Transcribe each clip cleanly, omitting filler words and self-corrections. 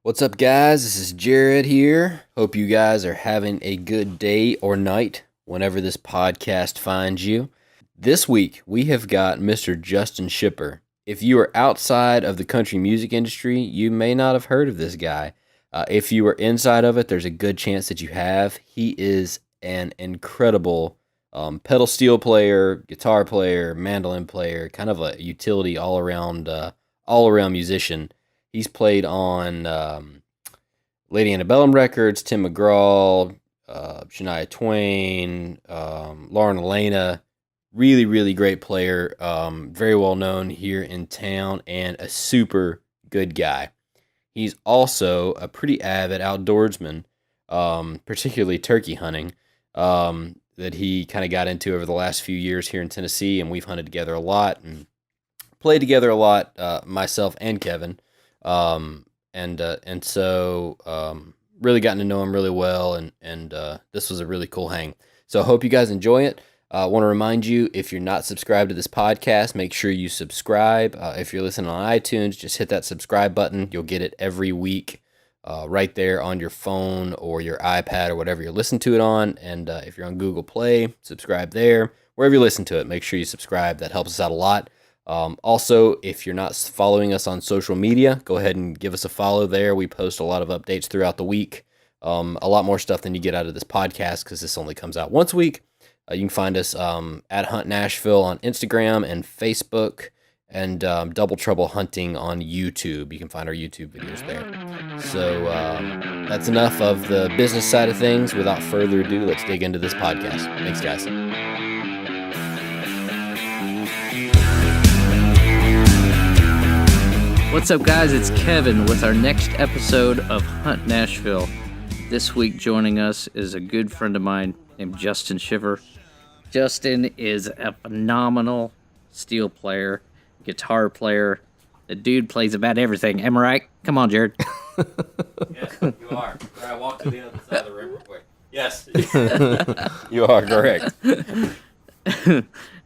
What's up, guys? This is Jared here. Hope you guys are having a good day or night whenever this podcast finds you. This week, we have got Mr. Justin Schipper. If you are outside of the country music industry, you may not have heard of this guy. If you are inside of it, there's a good chance that you have. He is an incredible pedal steel player, guitar player, mandolin player, kind of a utility all-around musician. He's played on Lady Antebellum Records, Tim McGraw, Shania, Twain, Lauren Alaina. Really, really great player. Very well known here in town and a super good guy. He's also a pretty avid outdoorsman, particularly turkey hunting, that he kind of got into over the last few years here in Tennessee, and we've hunted together a lot and played together a lot, myself and Kevin. And so really gotten to know him really well, and this was a really cool hang. So I hope you guys enjoy it. I want to remind you, if you're not subscribed to this podcast, make sure you subscribe. If you're listening on iTunes, just hit that subscribe button. You'll get it every week right there on your phone or your iPad or whatever you're listening to it on. And if you're on Google Play, subscribe there. Wherever you listen to it, make sure you subscribe. That helps us out a lot. Also, if you're not following us on social media, go ahead and give us a follow there. We post a lot of updates throughout the week. A lot more stuff than you get out of this podcast because this only comes out once a week. You can find us at Hunt Nashville on Instagram and Facebook, and Double Trouble Hunting on YouTube. You can find our YouTube videos there. So that's enough of the business side of things. Without further ado, let's dig into this podcast. Thanks, guys. What's up, guys? It's Kevin with our next episode of Hunt Nashville. This week joining us is a good friend of mine named Justin Schipper. Justin is a phenomenal steel player, guitar player. The dude plays about everything. Am I right? Come on, Jared. Yes, you are. I walked to the other side of the room real quick. Yes, you are correct.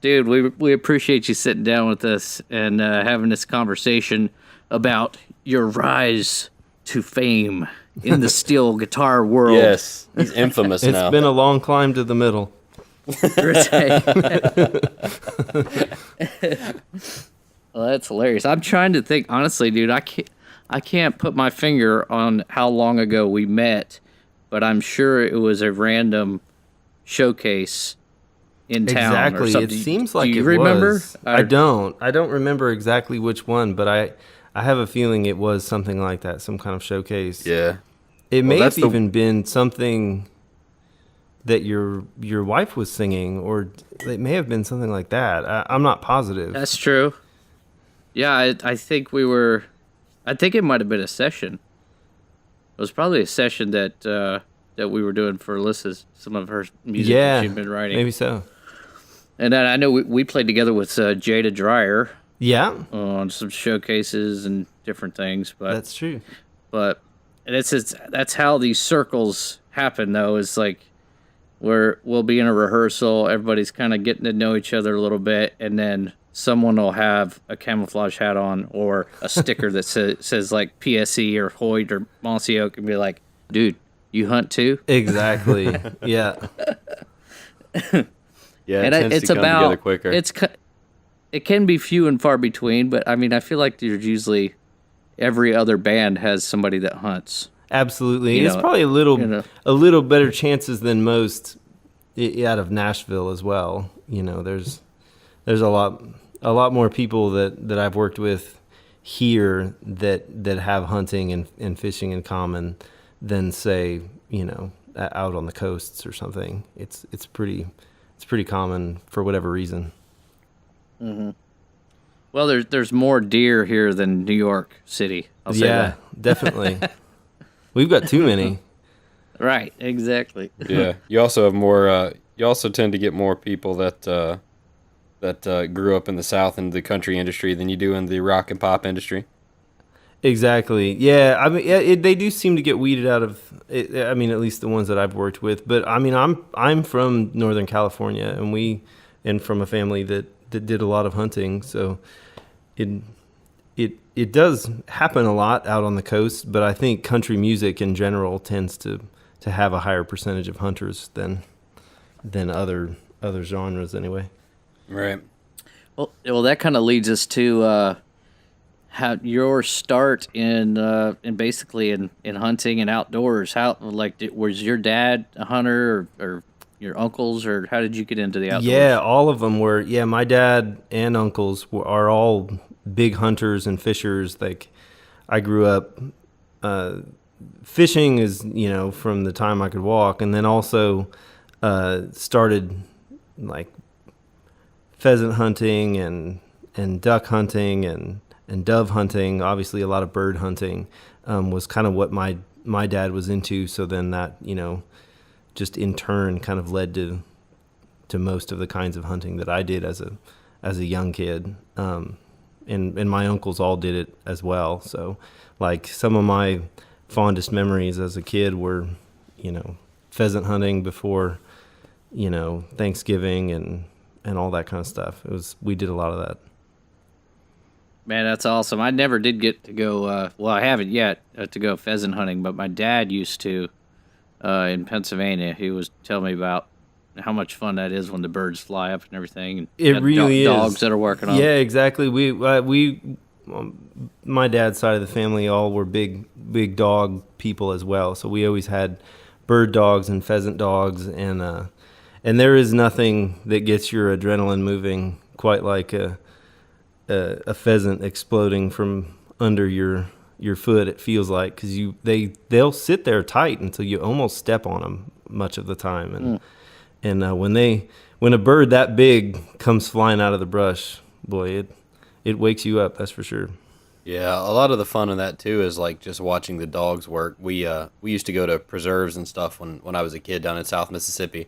Dude, we appreciate you sitting down with us and having this conversation about your rise to fame in the steel guitar world. Yes, he's infamous now. It's been a long climb to the middle. Well, that's hilarious. I'm trying to think, honestly, dude, I can't put my finger on how long ago we met, but I'm sure it was a random showcase in town. Exactly. Or something. It seems like Do you it remember? was. I don't remember exactly which one, but I have a feeling it was something like that, some kind of showcase. Yeah. It may have even been something that your wife was singing, or it may have been something like that. I'm not positive. That's true. Yeah, I think we were. I think it might have been a session. It was probably a session that we were doing for Alyssa's, some of her music that she'd been writing. Maybe so. And then I know we played together with Jada Dreyer. Yeah, On some showcases and different things, but that's true. But that's how these circles happen, though. Is like we'll be in a rehearsal, everybody's kind of getting to know each other a little bit, and then someone will have a camouflage hat on or a sticker that says like PSE or Hoyt or Mossy Oak, and be like, "Dude, you hunt too?" Exactly. Yeah. Yeah, And it tends it's to come about together quicker. it can be few and far between, but I mean, I feel like there's usually every other band has somebody that hunts. Absolutely. You It's know, probably a little better chances than most out of Nashville as well. You know, there's a lot more people that I've worked with here that have hunting and fishing in common than, say, you know, out on the coasts or something. It's pretty common for whatever reason. Mm-hmm. Well, there's more deer here than New York City. I'll say that. Definitely. We've got too many. Right, exactly. Yeah, you also have more. You also tend to get more people that grew up in the South in the country industry than you do in the rock and pop industry. Exactly. Yeah. I mean, they do seem to get weeded out of it. I mean, at least the ones that I've worked with. But I mean, I'm from Northern California, and from a family that did a lot of hunting. So it it does happen a lot out on the coast, but I think country music in general tends to have a higher percentage of hunters than other genres anyway. Right. Well, that kind of leads us to how your start in basically in hunting and outdoors. How was your dad a hunter or your uncles, or how did you get into the outdoors? Yeah, all of them were. Yeah, my dad and uncles are all big hunters and fishers. Like, I grew up fishing is, from the time I could walk, and then also started like pheasant hunting and duck hunting and dove hunting. Obviously, a lot of bird hunting was kind of what my dad was into. So then that, just in turn kind of led to most of the kinds of hunting that I did as a young kid. And my uncles all did it as well. So like some of my fondest memories as a kid were, pheasant hunting before, Thanksgiving and all that kind of stuff. We did a lot of that. Man, that's awesome. I never did get to go, I haven't yet to go pheasant hunting, but my dad used to in Pennsylvania. He was telling me about how much fun that is when the birds fly up and everything. And it really is. Dogs that are working on. Yeah, exactly. My dad's side of the family all were big dog people as well. So we always had bird dogs and pheasant dogs, and there is nothing that gets your adrenaline moving quite like a pheasant exploding from under your foot. It feels like, because they'll sit there tight until you almost step on them much of the time, and when a bird that big comes flying out of the brush, boy, it wakes you up. That's for sure. Yeah, a lot of the fun in that too is like just watching the dogs work. We used to go to preserves and stuff when I was a kid down in South Mississippi,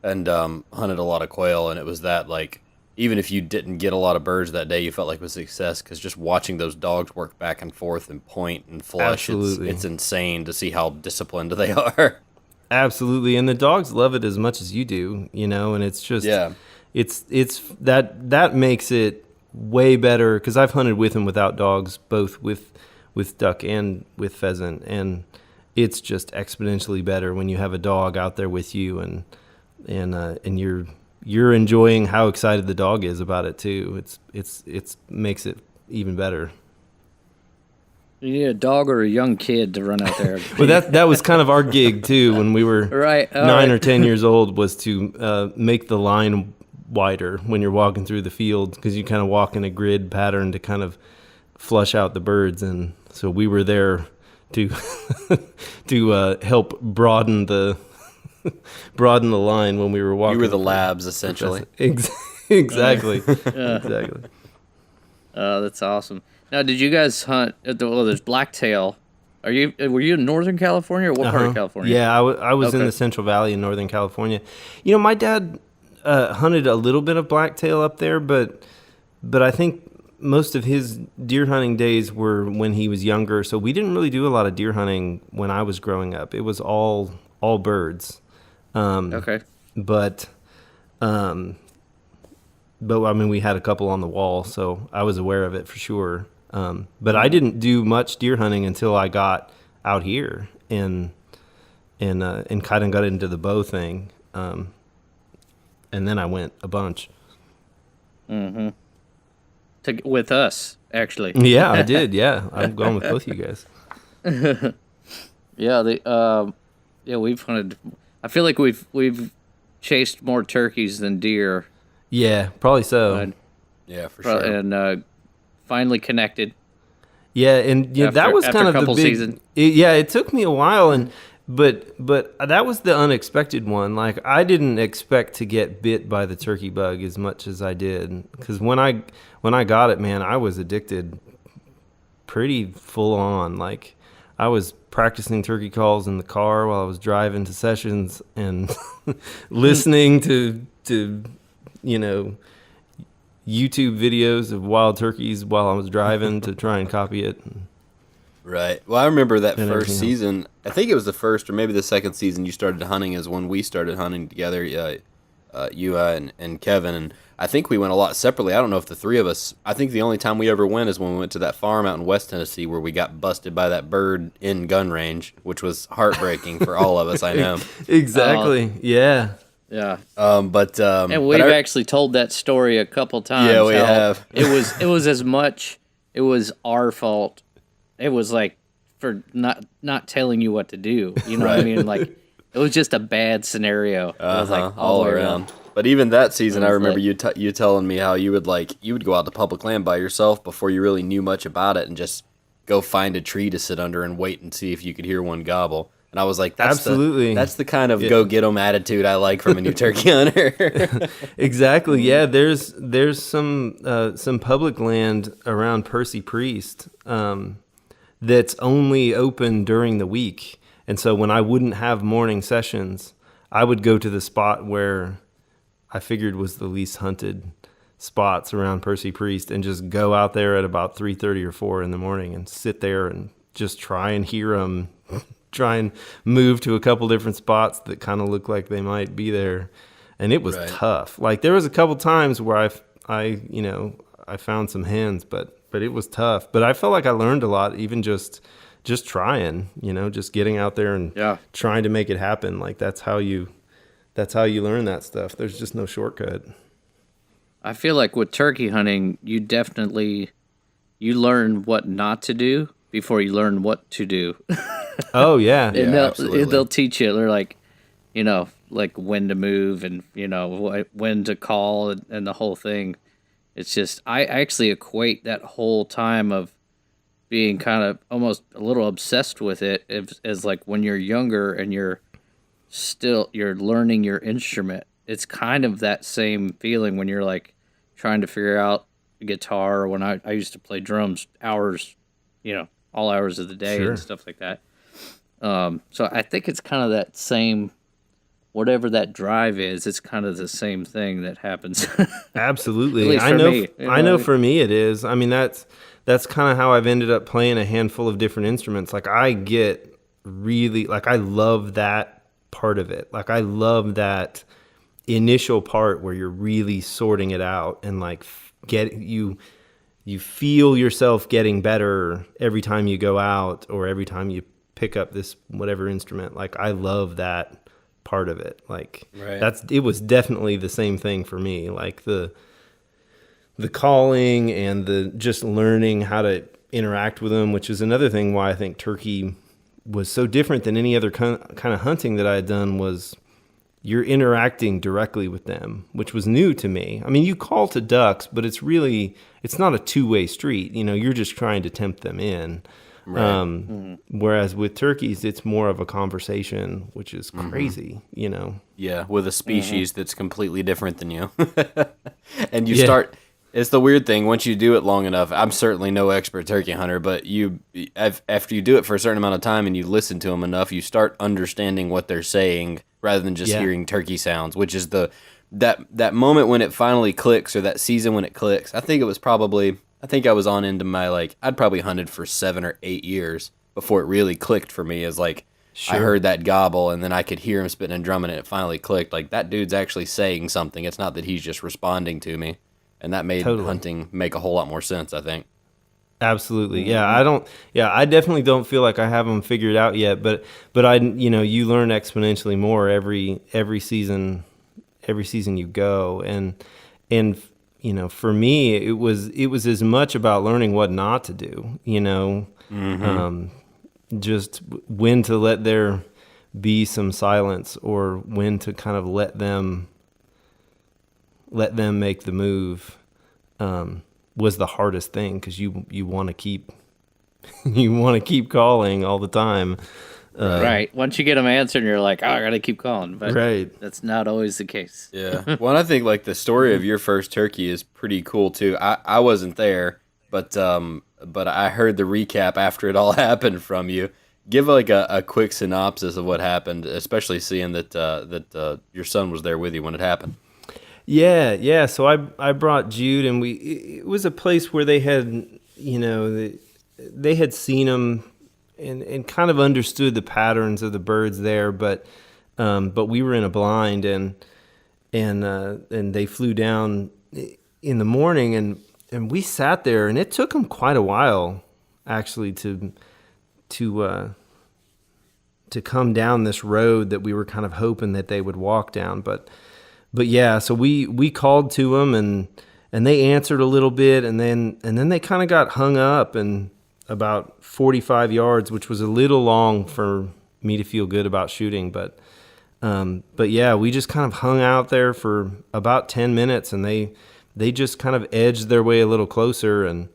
and hunted a lot of quail. And it was that, like, even if you didn't get a lot of birds that day, you felt like it was a success, because just watching those dogs work back and forth and point and flush, it's insane to see how disciplined they are. Absolutely, and the dogs love it as much as you do, and it's just it's that makes it way better, because I've hunted with and without dogs, both with duck and with pheasant, and it's just exponentially better when you have a dog out there with you, and you're enjoying how excited the dog is about it too. It's makes it even better. You need a dog or a young kid to run out there. Well, that was kind of our gig too when we were right. 9 or 10 years old, was to make the line wider when you're walking through the field, because you kind of walk in a grid pattern to kind of flush out the birds, and so we were there to help broaden the line when we were walking. You were the labs, essentially. Exactly. Exactly. Oh, that's awesome. Now, did you guys hunt? There's blacktail. Were you in Northern California, or what part of California? Yeah, I was in the Central Valley in Northern California. My dad hunted a little bit of blacktail up there, but I think most of his deer hunting days were when he was younger. So we didn't really do a lot of deer hunting when I was growing up. It was all birds. Okay. But I mean, we had a couple on the wall, so I was aware of it for sure. But I didn't do much deer hunting until I got out here and kind of got into the bow thing. And then I went a bunch. Mm-hmm. With us, actually. Yeah, I did. Yeah, I'm going with both you guys. Yeah, we've hunted. I feel like we've chased more turkeys than deer. Yeah, probably so. Yeah, for sure. And finally connected. Yeah, and that was kind of the big season. It took me a while, but that was the unexpected one. Like, I didn't expect to get bit by the turkey bug as much as I did, because when I got it, man, I was addicted pretty full on. Like, I was practicing turkey calls in the car while I was driving to sessions, and listening to YouTube videos of wild turkeys while I was driving to try and copy it. Right. Well, I remember that first season. I think it was the first or maybe the second season you started hunting is when we started hunting together. you and Kevin, and I think we went a lot separately. I don't know if the three of us. I think the only time we ever went is when we went to that farm out in West Tennessee where we got busted by that bird in gun range, which was heartbreaking for all of us. I know. Exactly. Yeah. Yeah. And we've actually told that story a couple times. Yeah, we have. It was as much. It was our fault. It was like for not telling you what to do. You know what I mean? Like it was just a bad scenario. It was like all around. But even that season, I remember you telling me how you would go out to public land by yourself before you really knew much about it and just go find a tree to sit under and wait and see if you could hear one gobble. And I was like, absolutely. That's the kind of go get 'em attitude I like from a new turkey hunter. Exactly. Yeah. There's some public land around Percy Priest that's only open during the week. And so when I wouldn't have morning sessions, I would go to the spot where I figured was the least hunted spots around Percy Priest and just go out there at about 3:30 or 4 in the morning and sit there and just try and hear them, try and move to a couple different spots that kind of look like they might be there. And it was tough. Like there was a couple times where I found some hens, but it was tough. But I felt like I learned a lot, even just trying, just getting out there and trying to make it happen. Like that's how you learn that stuff. There's just no shortcut. I feel like with turkey hunting, you learn what not to do before you learn what to do. Oh yeah. And absolutely. They'll teach you. They're like, like when to move and, when to call and the whole thing. It's just, I actually equate that whole time of being kind of almost a little obsessed with it as like when you're younger and you're learning your instrument. It's kind of that same feeling when you're like trying to figure out a guitar, or when I used to play drums hours, all hours of the day and stuff like that. So I think it's kind of that same, whatever that drive is, it's kind of the same thing that happens. Absolutely. I know for me it is. I mean, that's kind of how I've ended up playing a handful of different instruments. Like I love that part of it. Like I love that initial part where you're really sorting it out and like you feel yourself getting better every time you go out or every time you pick up this whatever instrument. Like I love that part of it. Like it was definitely the same thing for me. Like the calling and the just learning how to interact with them, which is another thing why I think turkey was so different than any other kind of hunting that I had done, was you're interacting directly with them, which was new to me. I mean, you call to ducks, but it's not a two-way street. You're just trying to tempt them in. Right. Whereas with turkeys, it's more of a conversation, which is crazy, Yeah, with a species that's completely different than you. And you start... It's the weird thing. Once you do it long enough, I'm certainly no expert turkey hunter, but after you do it for a certain amount of time and you listen to them enough, you start understanding what they're saying rather than just hearing turkey sounds, which is that moment when it finally clicks, or that season when it clicks. I think I was on into my, I'd probably hunted for 7 or 8 years before it really clicked for me as I heard that gobble and then I could hear him spitting and drumming and it finally clicked. Like that dude's actually saying something. It's not that he's just responding to me. And that made hunting make a whole lot more sense, I think. Absolutely. Yeah, I definitely don't feel like I have them figured out yet, but I you learn exponentially more every season you go, and for me it was as much about learning what not to do, just when to let there be some silence or when to kind of let them make the move, was the hardest thing, because you want to keep calling all the time. Right. Once you get them answered, you're like, I got to keep calling. But that's not always the case. Yeah. Well, I think the story of your first turkey is pretty cool too. I wasn't there, but I heard the recap after it all happened from you. Give a quick synopsis of what happened, especially seeing that your son was there with you when it happened. Yeah. So I brought Jude, and it was a place where they had, they had seen them and kind of understood the patterns of the birds there, but we were in a blind, and and they flew down in the morning, and we sat there, and it took them quite a while actually to come down this road that we were kind of hoping that they would walk down. But yeah, so we called to them, and they answered a little bit, and then they kind of got hung up in about 45 yards, which was a little long for me to feel good about shooting. But yeah, we just kind of hung out there for about 10 minutes, and they just kind of edged their way a little closer, and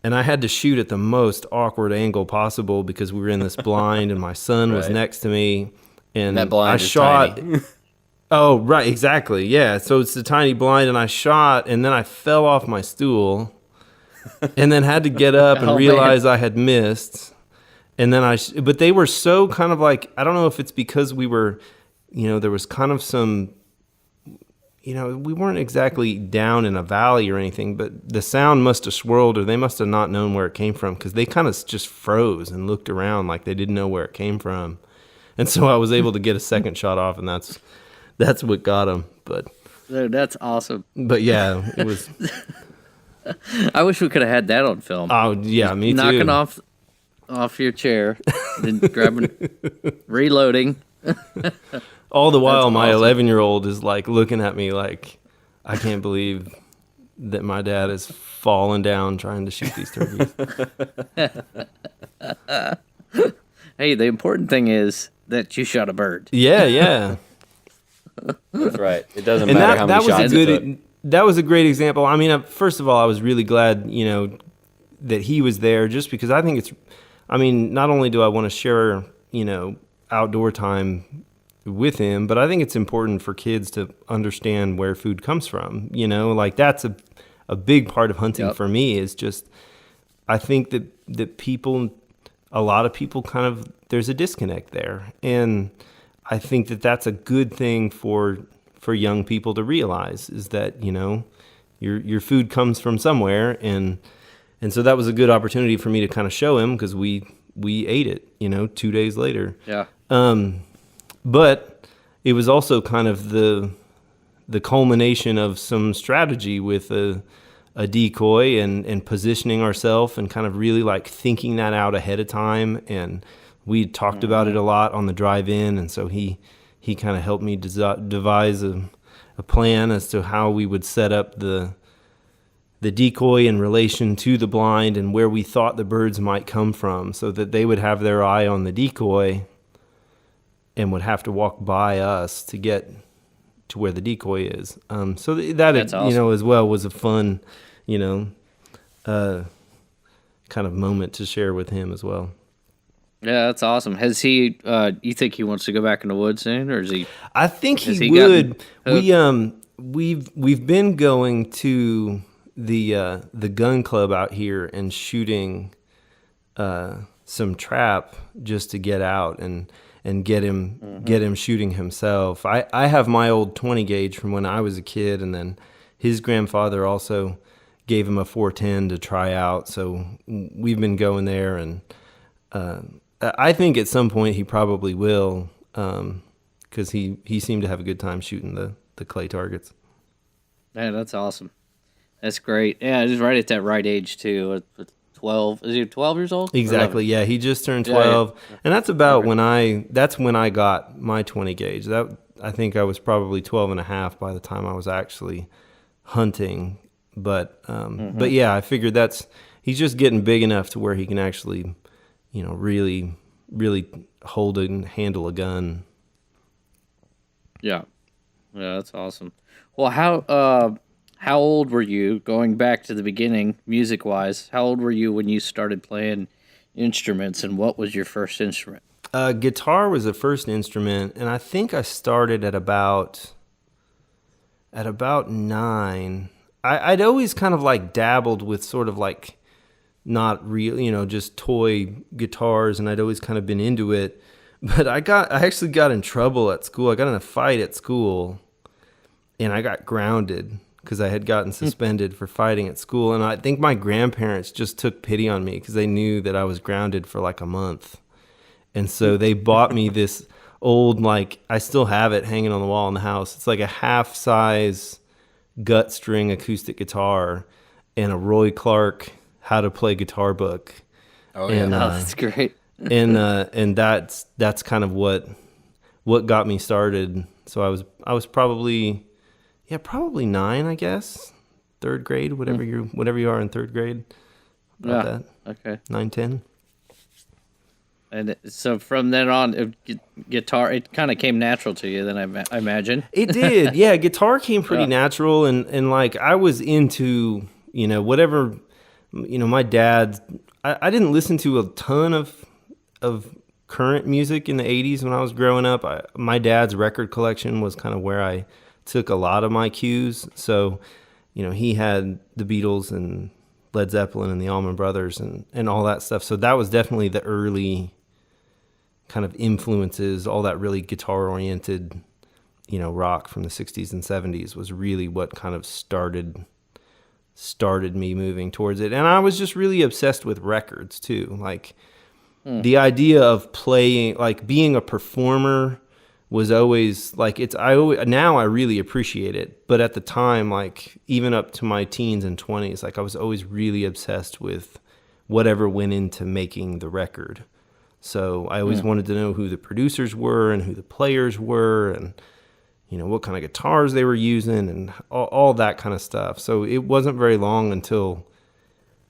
I had to shoot at the most awkward angle possible because we were in this blind, and my son was next to me, and that blind I is shot. tiny. Oh, right, exactly, yeah. So it's a tiny blind, and I shot, and then I fell off my stool, and then had to get up and realize I had missed, and then but they were so kind of like, I don't know if it's because we were, there was kind of some. We weren't exactly down in a valley or anything, but the sound must have swirled, or they must have not known where it came from, because they kind of just froze and looked around like they didn't know where it came from. And so I was able to get a second shot off, and that's what got them. But Dude, that's awesome. But yeah, it was. I wish we could have had that on film. Oh yeah, me too. Knocking off your chair, then grabbing, reloading. All the while, my awesome. 11-year-old is like looking at me like, I can't believe that my dad is falling down trying to shoot these turkeys. Hey, the important thing is that you shot a bird. Yeah. That's right. It doesn't And matter how many was shots a it good. took. That was a great example. I mean, first of all, I was really glad, that he was there, just because I think not only do I want to share, outdoor time with him, but I think it's important for kids to understand where food comes from. Like that's a big part of hunting for me, is just, I think that a lot of people kind of, there's a disconnect there. And I think that that's a good thing for young people to realize, is that, your food comes from somewhere. And so that was a good opportunity for me to kind of show him, because we ate it, 2 days later. Yeah. But it was also kind of the culmination of some strategy with a decoy and positioning ourselves, and kind of really like thinking that out ahead of time. And we talked about it a lot on the drive in. And so he kind of helped me devise a plan as to how we would set up the decoy in relation to the blind, and where we thought the birds might come from, so that they would have their eye on the decoy and would have to walk by us to get to where the decoy is. So that's awesome. As well was a fun, kind of moment to share with him as well. Yeah, that's awesome. Has he? You think he wants to go back in the woods soon, or is he? I think he would. We've been going to the gun club out here and shooting some trap just to get out and get him shooting himself. I have my old 20 gauge from when I was a kid, and then his grandfather also gave him a 410 to try out. So we've been going there, and I think at some point he probably will, because he seemed to have a good time shooting the clay targets. Yeah, that's awesome. That's great. Yeah, he's right at that right age too. 12. Is he 12 years old? Exactly. Yeah, he just turned 12, and that's about when I got my 20 gauge. That I think I was probably 12 and a half by the time I was actually hunting. But yeah, I figured he's just getting big enough to where he can actually, really, really hold and handle a gun. Yeah, that's awesome. Well, how old were you, going back to the beginning, music-wise? How old were you when you started playing instruments, and what was your first instrument? Guitar was the first instrument, and I think I started at about 9. I'd always kind of like dabbled with sort of like not real, just toy guitars, and I'd always kind of been into it. But I actually got in trouble at school. I got in a fight at school, and I got grounded because I had gotten suspended for fighting at school. And I think my grandparents just took pity on me because they knew that I was grounded for like a month. And so they bought me this old, like, I still have it hanging on the wall in the house. It's like a half-size gut string acoustic guitar and a Roy Clark How to Play Guitar book. Oh yeah, that's great. and that's kind of what got me started. So I was probably 9, I guess, 3rd grade, whatever you are in 3rd grade. About that. Okay. 9, 10. And so from then on, guitar, it kind of came natural to you then, I imagine. It did. Yeah, guitar came pretty natural, and like I was into, whatever, my dad, I didn't listen to a ton of current music in the 80s when I was growing up. My dad's record collection was kind of where I took a lot of my cues. So, he had the Beatles and Led Zeppelin and the Allman Brothers and all that stuff. So that was definitely the early kind of influences. All that really guitar-oriented, rock from the 60s and 70s was really what kind of started me moving towards it. And I was just really obsessed with records too. Like the idea of playing, like being a performer was always like, now I really appreciate it. But at the time, like even up to my teens and 20s, like I was always really obsessed with whatever went into making the record. So I always wanted to know who the producers were and who the players were and, what kind of guitars they were using and all that kind of stuff. So it wasn't very long until,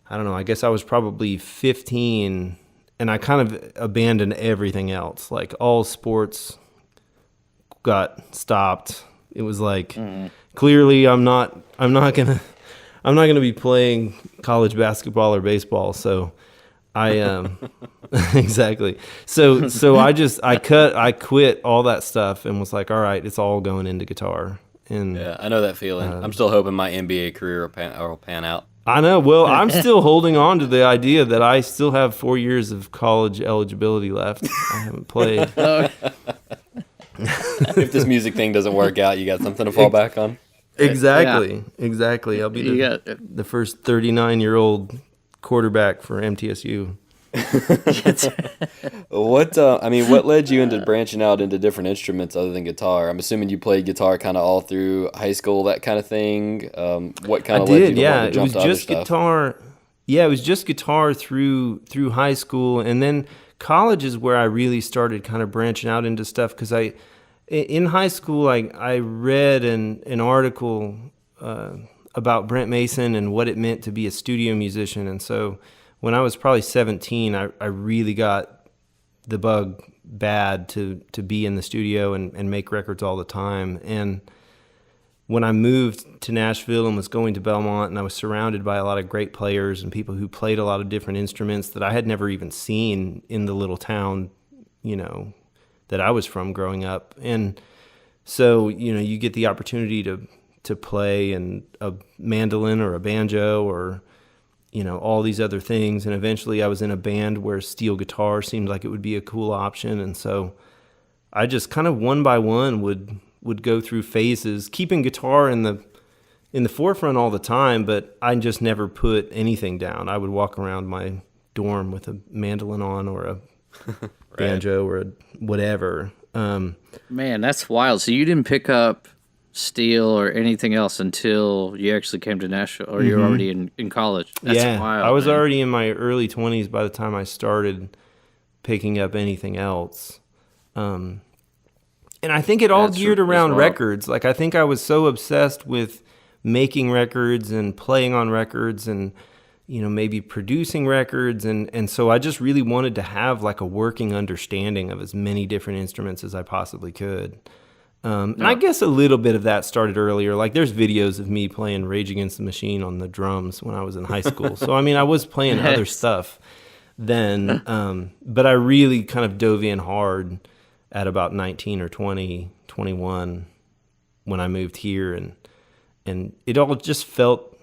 I don't know, I guess I was probably 15 and I kind of abandoned everything else. Like all sports got stopped. It was like, clearly I'm not gonna be playing college basketball or baseball. So I exactly. So I quit all that stuff and was like, all right, it's all going into guitar. And yeah, I know that feeling. I'm still hoping my NBA career will pan out. I know. Well, I'm still holding on to the idea that I still have 4 years of college eligibility left. I haven't played. If this music thing doesn't work out, you got something to fall back on. Exactly. I'll be the first 39-year-old quarterback for MTSU. What led you into branching out into different instruments other than guitar? I'm assuming you played guitar kind of all through high school, that kind of thing. What kind of led you to want to jump to other stuff? Guitar. Yeah, it was just guitar through high school, and then college is where I really started kind of branching out into stuff because in high school I read an article about Brent Mason and what it meant to be a studio musician, and so when I was probably 17, I really got the bug bad to be in the studio and make records all the time. And when I moved to Nashville and was going to Belmont, and I was surrounded by a lot of great players and people who played a lot of different instruments that I had never even seen in the little town, that I was from growing up. And so, you get the opportunity to play in a mandolin or a banjo or all these other things. And eventually I was in a band where steel guitar seemed like it would be a cool option. And so I just kind of one by one would go through phases, keeping guitar in the forefront all the time, but I just never put anything down. I would walk around my dorm with a mandolin on or a banjo or a whatever. Man, that's wild. So you didn't pick up steel or anything else until you actually came to Nashville, or you're already in college. That's wild. I was already in my early 20s by the time I started picking up anything else. And I think it all geared around records. Like, I think I was so obsessed with making records and playing on records and, maybe producing records. And so I just really wanted to have like a working understanding of as many different instruments as I possibly could. And I guess a little bit of that started earlier. Like there's videos of me playing Rage Against the Machine on the drums when I was in high school. So, I was playing other stuff then. But I really kind of dove in hard at about 19 or 20, 21 when I moved here. And it all just felt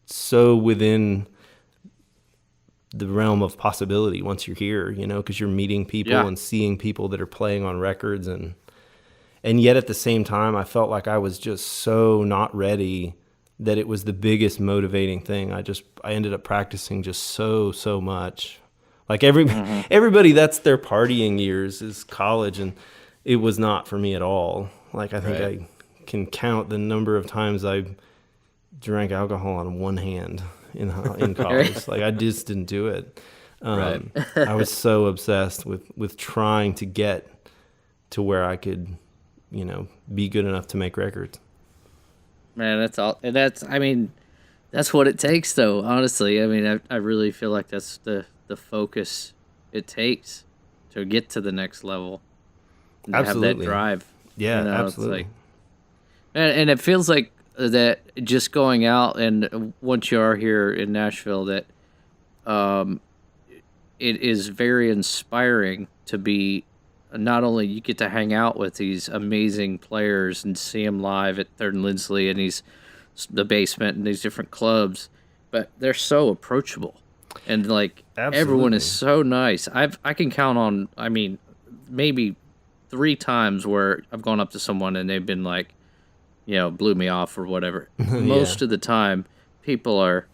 so within the realm of possibility once you're here, because you're meeting people and seeing people that are playing on records and yet at the same time, I felt like I was just so not ready that it was the biggest motivating thing. I ended up practicing just so much. Like everybody, that's their partying years is college. And it was not for me at all. Like, I think Right. I can count the number of times I drank alcohol on one hand in college. Like, I just didn't do it. Right. I was so obsessed with trying to get to where I could, be good enough to make records. Man, that's all. And that's what it takes, though. Honestly, I mean, I really feel like that's the focus it takes to get to the next level. And to have Absolutely. that drive. Yeah, It's absolutely. like, and it feels like that just going out, and once you are here in Nashville, that it is very inspiring to be. Not only you get to hang out with these amazing players and see them live at Third and Lindsley and the basement and these different clubs, but they're so approachable, and like everyone is so nice. I can count on, I mean, maybe 3 times where I've gone up to someone and they've been like, blew me off or whatever. Most of the time, people are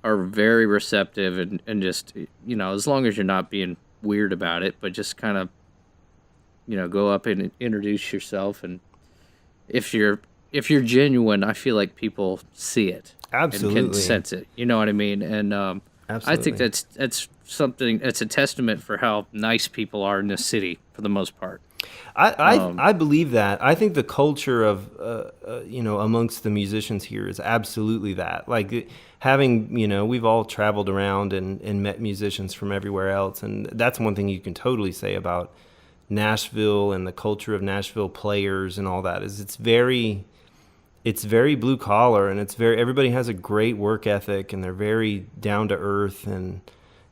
very receptive and just, as long as you're not being weird about it, but just kind of, go up and introduce yourself. And if you're genuine, I feel like people see it. Absolutely. And can sense it. You know what I mean? And I think Absolutely. that's something, that's a testament for how nice people are in this city for the most part. I believe that. I think the culture of, amongst the musicians here is absolutely that. Like having, we've all traveled around and met musicians from everywhere else. And that's one thing you can totally say about Nashville and the culture of Nashville players and all that is it's very blue collar, and everybody has a great work ethic, and they're very down to earth, and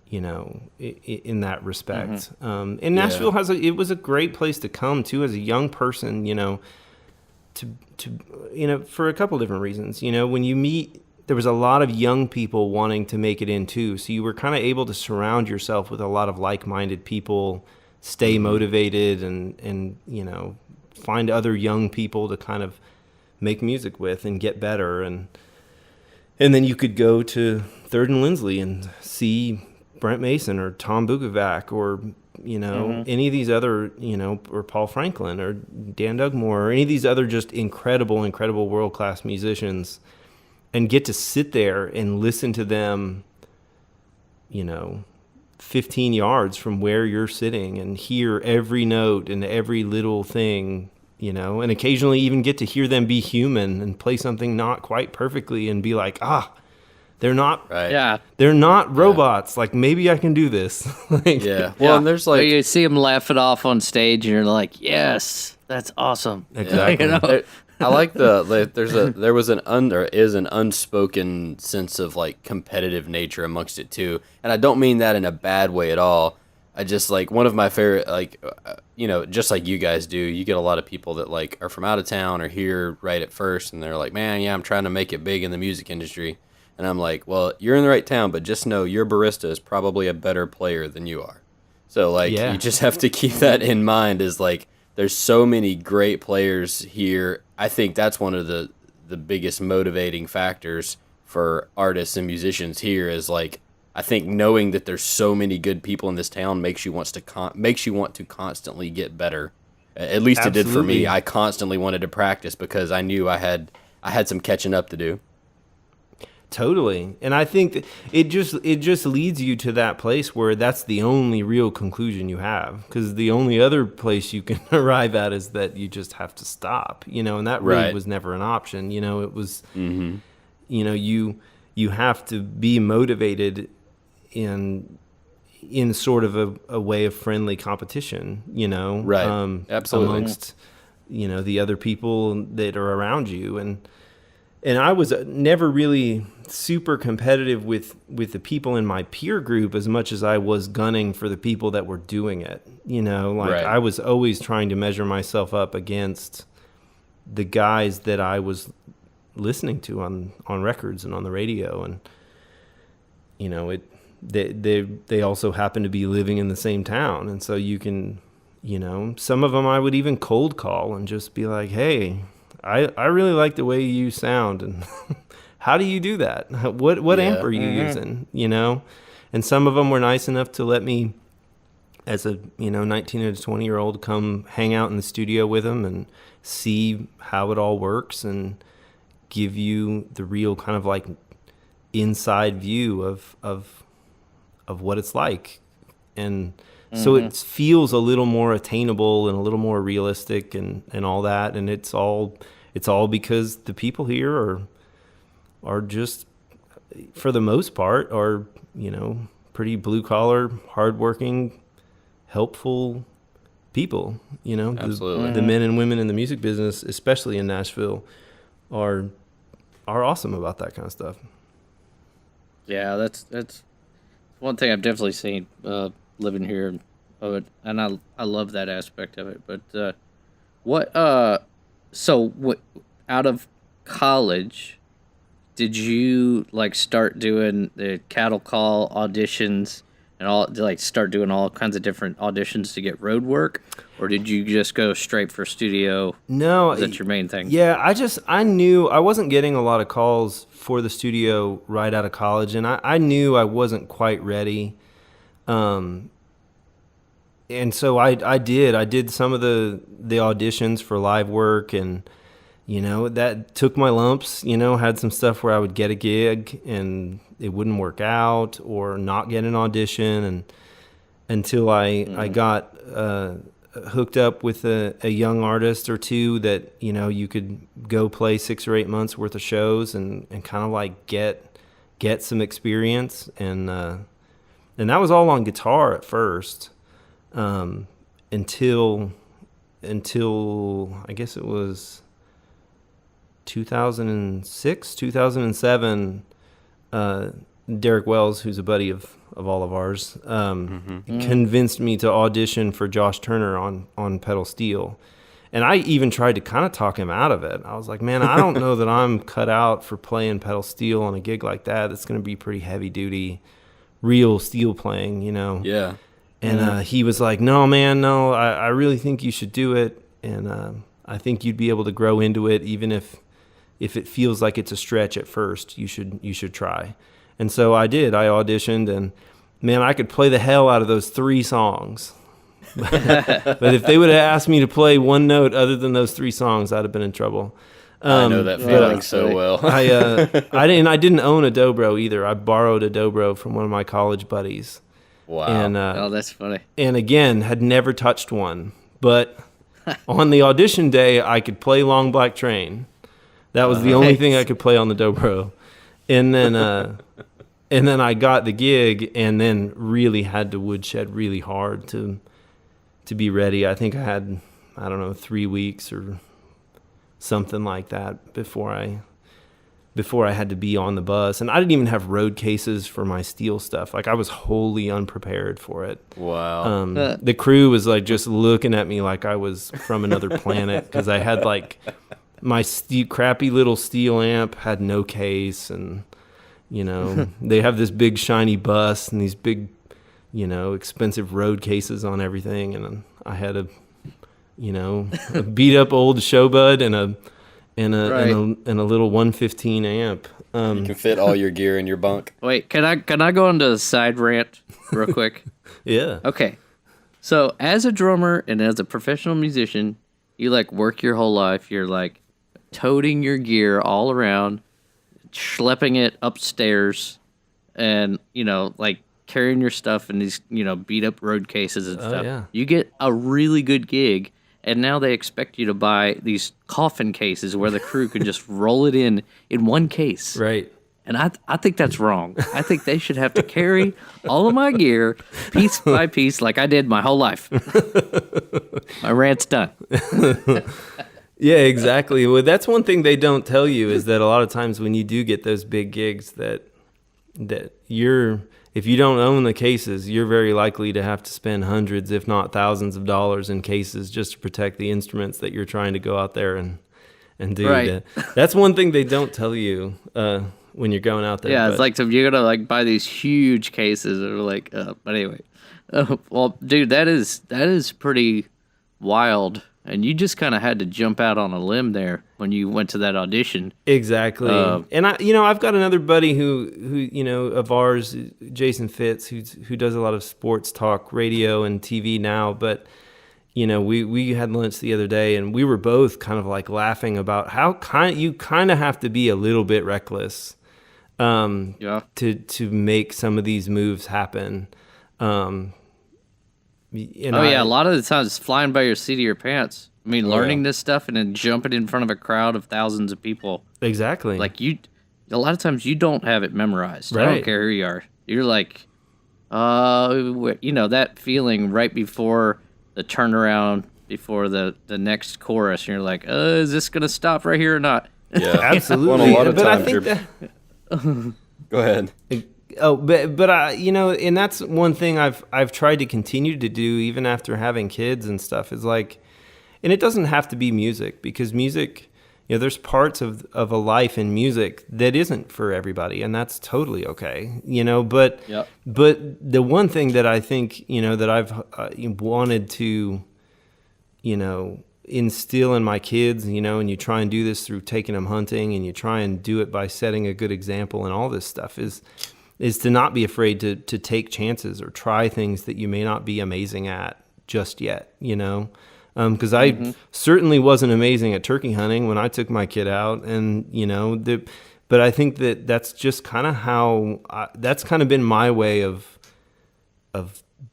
in that respect. And Nashville it was a great place to come to as a young person, to for a couple different reasons. When you meet, there was a lot of young people wanting to make it in too, so you were kind of able to surround yourself with a lot of like-minded people, stay motivated, and find other young people to kind of make music with and get better, and then you could go to Third and Lindsley and see Brent Mason or Tom Bukovac or any of these other or Paul Franklin or Dan Dugmore or any of these other just incredible world-class musicians, and get to sit there and listen to them 15 yards from where you're sitting and hear every note and every little thing, and occasionally even get to hear them be human and play something not quite perfectly and be like, they're not, Right. Yeah. they're not robots. Like, maybe I can do this. Yeah. Well, and there's Or like you see them laugh it off on stage, and you're like, yes, that's awesome. Exactly. I like there is an unspoken sense of like competitive nature amongst it too, and I don't mean that in a bad way at all. I just like one of my favorite, like just like you guys do, you get a lot of people that like are from out of town or here right at first, and they're like, man, yeah, I'm trying to make it big in the music industry, and I'm like, well, you're in the right town, but just know your barista is probably a better player than you are. So like you just have to keep that in mind. Is like there's so many great players here. I think that's one of the biggest motivating factors for artists and musicians here is like, I think knowing that there's so many good people in this town makes you want to constantly get better. At least it did for me. I constantly wanted to practice because I knew I had some catching up to do. Totally. And I think that it just leads you to that place where that's the only real conclusion you have, because the only other place you can arrive at is that you just have to stop, and that really was never an option. It was, you have to be motivated in sort of a way of friendly competition, Right. Absolutely. amongst, the other people that are around you. And I was never really super competitive with the people in my peer group as much as I was gunning for the people that were doing it. Right. I was always trying to measure myself up against the guys that I was listening to on records and on the radio. And, they also happen to be living in the same town. And so you can, some of them I would even cold call and just be like, hey, I really like the way you sound, and how do you do that? What amp are you using? And some of them were nice enough to let me as a 19 to 20-year-old, come hang out in the studio with them and see how it all works and give you the real kind of like inside view of what it's like. And so it feels a little more attainable and a little more realistic and all that. And it's all because the people here are just, for the most part, are, pretty blue collar, hardworking, helpful people. Absolutely. The men and women in the music business, especially in Nashville, are awesome about that kind of stuff. Yeah, that's one thing I've definitely seen living here, and I love that aspect of it. But what out of college, did you like start doing the cattle call auditions and all, like start doing all kinds of different auditions to get road work, or did you just go straight for studio? No, is that your main thing? Yeah, I knew I wasn't getting a lot of calls for the studio right out of college, and I knew I wasn't quite ready. And so I did some of the auditions for live work, and that took my lumps. Had some stuff where I would get a gig and it wouldn't work out, or not get an audition, and until I got hooked up with a young artist or two that you could go play 6 or 8 months worth of shows and kind of like get some experience, and that was all on guitar at first, until I guess it was 2006, 2007. Derek Wells, who's a buddy of all of ours, convinced me to audition for Josh Turner on pedal steel. And I even tried to kind of talk him out of it. I was like, man, I don't know that I'm cut out for playing pedal steel on a gig like that. It's going to be pretty heavy duty, real steel playing, Yeah. And he was like, no, man, no, I really think you should do it. And I think you'd be able to grow into it, even if it feels like it's a stretch at first. You should try. And so I did. I auditioned, and man, I could play the hell out of those 3 songs. But if they would have asked me to play one note other than those 3 songs, I'd have been in trouble. I know that feeling so well. I didn't own a dobro either. I borrowed a dobro from one of my college buddies. Wow. And, Oh, that's funny. And again, had never touched one. But on the audition day, I could play Long Black Train. That was the only thing I could play on the dobro. And then I got the gig, and then really had to woodshed really hard to be ready. I think I had, 3 weeks or something like that before I had to be on the bus. And I didn't even have road cases for my steel stuff. Like, I was wholly unprepared for it. Wow. The crew was like just looking at me like I was from another planet, because I had like my crappy little steel amp had no case, and they have this big shiny bus and these big expensive road cases on everything, and I had a beat up old Showbud and a little 115 amp. You can fit all your gear in your bunk. Wait, can I go into a side rant real quick? Yeah. Okay. So as a drummer and as a professional musician, you like work your whole life. You're like toting your gear all around, schlepping it upstairs, and like carrying your stuff in these beat up road cases and stuff. Yeah. You get a really good gig, and now they expect you to buy these coffin cases where the crew can just roll it in one case. Right. And I think that's wrong. I think they should have to carry all of my gear piece by piece like I did my whole life. My rant's done. Yeah, exactly. Well, that's one thing they don't tell you, is that a lot of times when you do get those big gigs, that if you don't own the cases, you're very likely to have to spend hundreds, if not thousands of dollars in cases just to protect the instruments that you're trying to go out there and do. Right. That's one thing they don't tell you when you're going out there. Yeah, it's like, so you're gonna like buy these huge cases that are like, but anyway. Well, dude, that is pretty wild And you just kind of had to jump out on a limb there when you went to that audition. Exactly. And I've got another buddy who of ours, Jason Fitz, who does a lot of sports talk radio and TV now. But we had lunch the other day, and we were both kind of like laughing about how you kind of have to be a little bit reckless, to make some of these moves happen. A lot of the times it's flying by your seat of your pants. I mean, learning this stuff and then jumping in front of a crowd of thousands of people. Exactly. Like a lot of times you don't have it memorized. Right. I don't care who you are. You're like, that feeling right before the turnaround, before the next chorus. And you're like, is this going to stop right here or not? Yeah, absolutely. Well, a lot of times Go ahead. But and that's one thing I've tried to continue to do even after having kids and stuff is like, and it doesn't have to be music, because music, there's parts of a life in music that isn't for everybody, and that's totally okay, but the one thing that I think, that I've wanted to, instill in my kids, and you try and do this through taking them hunting, and you try and do it by setting a good example and all this stuff is to not be afraid to take chances or try things that you may not be amazing at just yet, because I certainly wasn't amazing at turkey hunting when I took my kid out, and but I think that's just kind of how that's kind of been my way of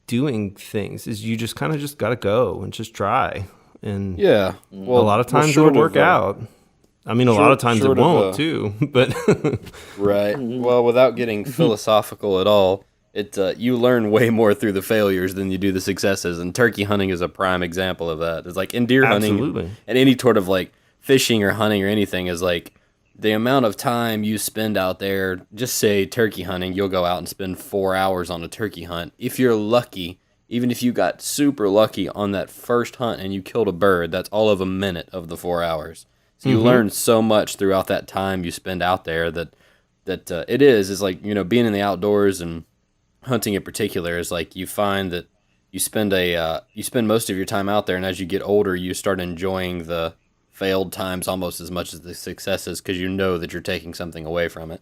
doing things, is you just kind of just got to go and just try, and a lot of times it'll work out. I mean, a lot of times it won't too, but right. Well, without getting philosophical at all, you learn way more through the failures than you do the successes, and turkey hunting is a prime example of that. It's like in deer hunting and any sort of like fishing or hunting or anything is like the amount of time you spend out there. Just say turkey hunting, you'll go out and spend 4 hours on a turkey hunt. If you're lucky, even if you got super lucky on that first hunt and you killed a bird, that's all of a minute of the 4 hours. So you learn so much throughout that time you spend out there that it is like, being in the outdoors and hunting in particular is like you find that you spend most of your time out there, and as you get older, you start enjoying the failed times almost as much as the successes, because you know that you're taking something away from it.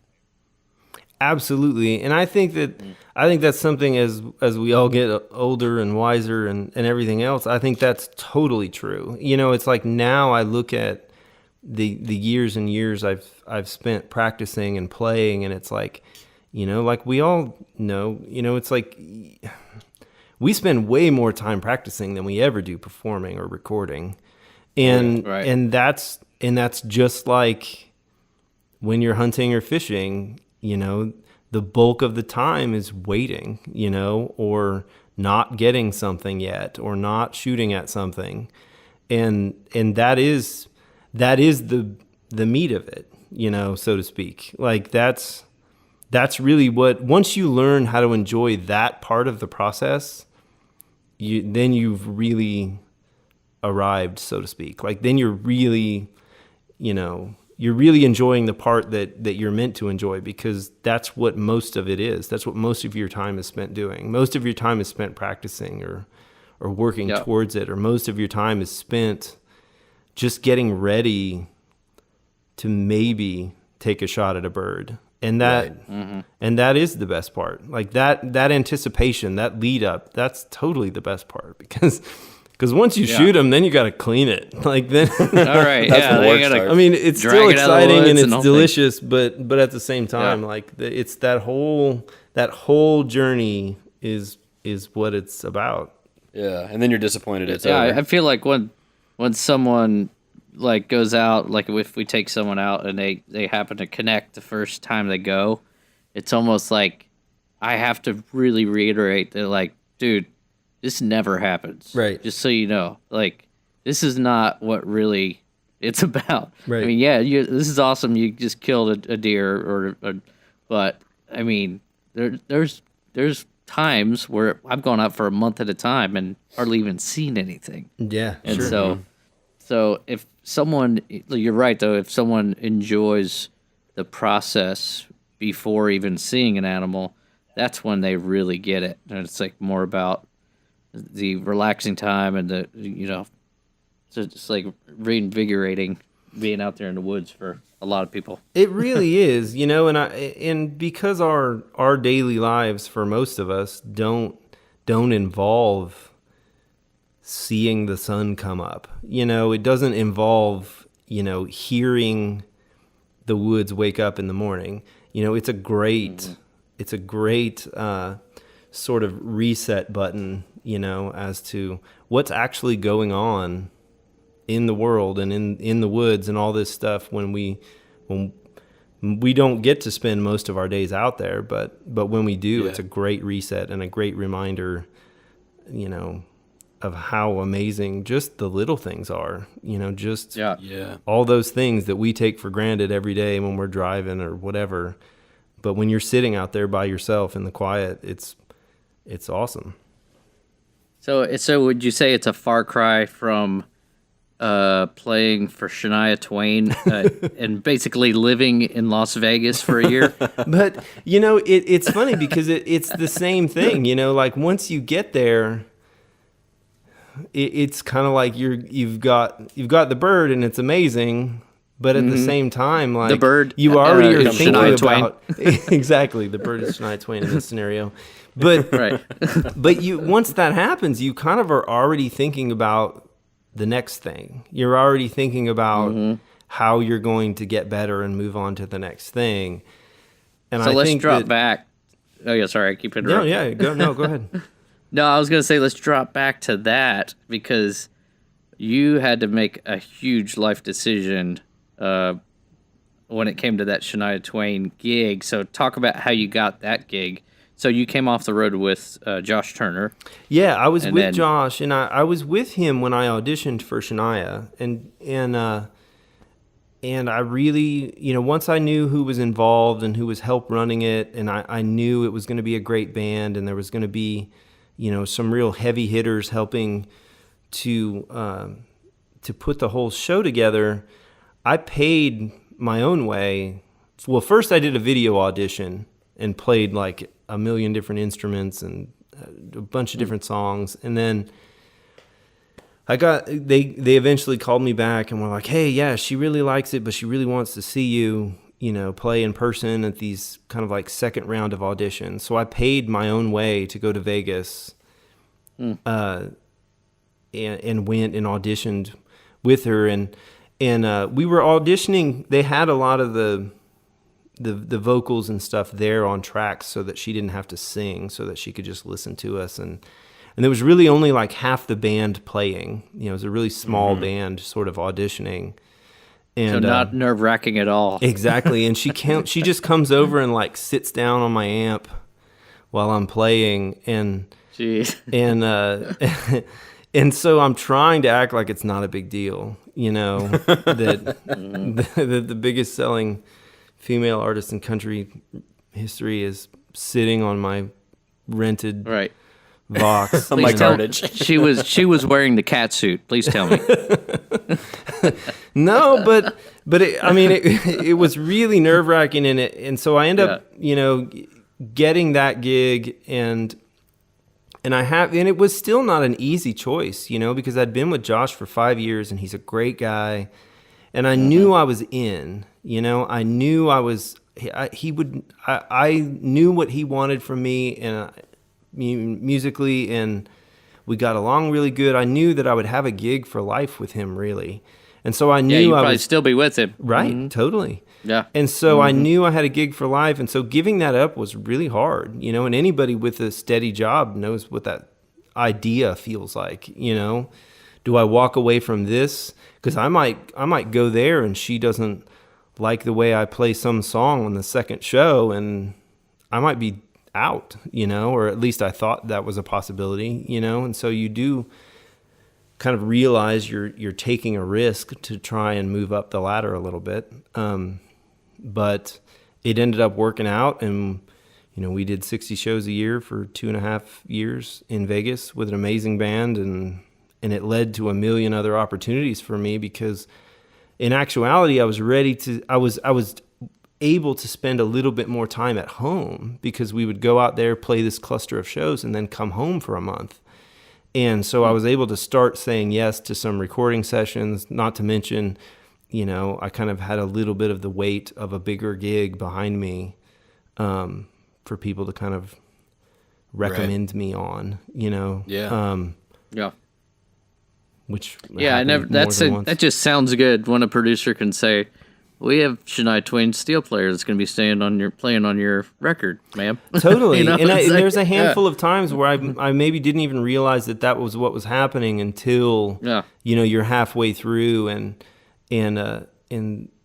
Absolutely. And I think that's something as we all get older and wiser and everything else, I think that's totally true. It's like now I look at the years and years I've spent practicing and playing, and it's like, like we all know, it's like we spend way more time practicing than we ever do performing or recording. And and that's just like when you're hunting or fishing, the bulk of the time is waiting, or not getting something yet, or not shooting at something. And that is the meat of it, so to speak. Like that's really what, once you learn how to enjoy that part of the process, then you've really arrived, so to speak. Like then you're really, you're really enjoying the part that you're meant to enjoy, because that's what most of it is. That's what most of your time is spent doing. Most of your time is spent practicing or working towards it, or most of your time is spent just getting ready to maybe take a shot at a bird. And that is the best part. Like that anticipation, that lead up, that's totally the best part, because once you shoot them, then you got to clean it. Like then, all right, I mean, it's still exciting and it's delicious, but at the same time, like it's that whole journey is what it's about. Yeah, and then you're disappointed it's over. I feel like when someone like goes out, like if we take someone out and they happen to connect the first time they go, it's almost like I have to really reiterate that, like, dude, this never happens. Right. Just so you know, like, this is not what really it's about. Right. I mean, this is awesome. You just killed a deer, but I mean, there's times where I've gone out for a month at a time and hardly even seen anything. Yeah. And sure. so if someone, you're right though, if someone enjoys the process before even seeing an animal, that's when they really get it. And it's like more about the relaxing time and the So it's like reinvigorating being out there in the woods for a lot of people. It really is, and because our daily lives for most of us don't involve seeing the sun come up. It doesn't involve, hearing the woods wake up in the morning. It's a great sort of reset button, as to what's actually going on in the world and in the woods and all this stuff when we don't get to spend most of our days out there, but when we do, It's a great reset and a great reminder, of how amazing just the little things are, just all those things that we take for granted every day when we're driving or whatever. But when you're sitting out there by yourself in the quiet, it's awesome. So would you say it's a far cry from playing for Shania Twain and basically living in Las Vegas for a year? But it's funny because it's the same thing. Like once you get there, it's kind of like you've got the bird and it's amazing, but at the same time, like the bird, you already are thinking Shania about exactly the bird is Shania Twain in this scenario. But right. But once that happens, you kind of are already thinking about the next thing. You're already thinking about how you're going to get better and move on to the next thing. And so I let's think drop back. Oh yeah, sorry, I keep interrupting. Go ahead. No, I was going to say let's drop back to that because you had to make a huge life decision when it came to that Shania Twain gig. So talk about how you got that gig. So you came off the road with Josh Turner. Yeah, I was with Josh, and I was with him when I auditioned for Shania, and I really, once I knew who was involved and who was help running it, and I knew it was going to be a great band, and there was going to be, some real heavy hitters helping to put the whole show together. I paid my own way. Well, first I did a video audition and played like a million different instruments and a bunch of different songs. And then they eventually called me back and were like, hey, yeah, she really likes it, but she really wants to see you, play in person at these kind of like second round of auditions. So I paid my own way to go to Vegas and went and auditioned with her. And we were auditioning. They had a lot of the vocals and stuff there on tracks so that she didn't have to sing, so that she could just listen to us. And there was really only like half the band playing. It was a really small band sort of auditioning. And, so not nerve-wracking at all. Exactly. And she just comes over and like sits down on my amp while I'm playing. And, jeez. And so I'm trying to act like it's not a big deal, that the biggest selling female artist in country history is sitting on my rented Vox. On my cartage. She was wearing the cat suit. Please tell me. No, but it was really nerve-wracking in it. And so I end up, getting that gig and it was still not an easy choice, because I'd been with Josh for 5 years and he's a great guy. And I knew I was in, I knew I knew what he wanted from me and musically, and we got along really good. I knew that I would have a gig for life with him, really. And so I knew you'd I probably would still be with him. Right, totally. Yeah. And so I knew I had a gig for life. And so giving that up was really hard, and anybody with a steady job knows what that idea feels like, Do I walk away from this? Because I might go there and she doesn't like the way I play some song on the second show and I might be out, or at least I thought that was a possibility, and so you do kind of realize you're taking a risk to try and move up the ladder a little bit. But it ended up working out, and we did 60 shows a year for 2.5 years in Vegas with an amazing band, and it led to a million other opportunities for me because in actuality I was able to spend a little bit more time at home because we would go out there, play this cluster of shows, and then come home for a month. And so I was able to start saying yes to some recording sessions, not to mention, I kind of had a little bit of the weight of a bigger gig behind me, for people to kind of recommend me on, Yeah. Yeah. which I never. That just sounds good when a producer can say, "We have Shania Twain steel player that's going to be playing on your record, ma'am." Totally. And there's a handful of times where I maybe didn't even realize that was what was happening until you're halfway through, and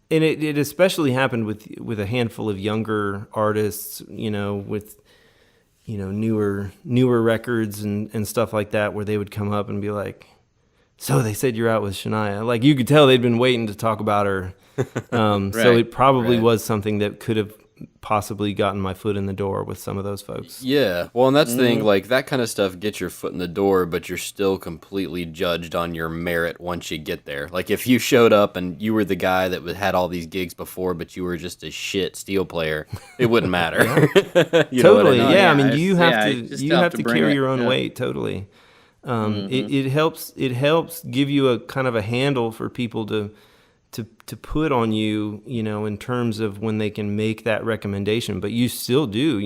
it especially happened with a handful of younger artists, with newer records and stuff like that, where they would come up and be like, "So they said you're out with Shania." Like, you could tell they'd been waiting to talk about her. So it probably was something that could have possibly gotten my foot in the door with some of those folks. Yeah. Well, and that's the thing, like, that kind of stuff gets your foot in the door, but you're still completely judged on your merit once you get there. Like, if you showed up and you were the guy that had all these gigs before, but you were just a shit steel player, it wouldn't matter. You know what I mean? Yeah. I mean, you have to carry your own weight. Totally. It helps give you a kind of a handle for people to put on you, in terms of when they can make that recommendation. But you still do,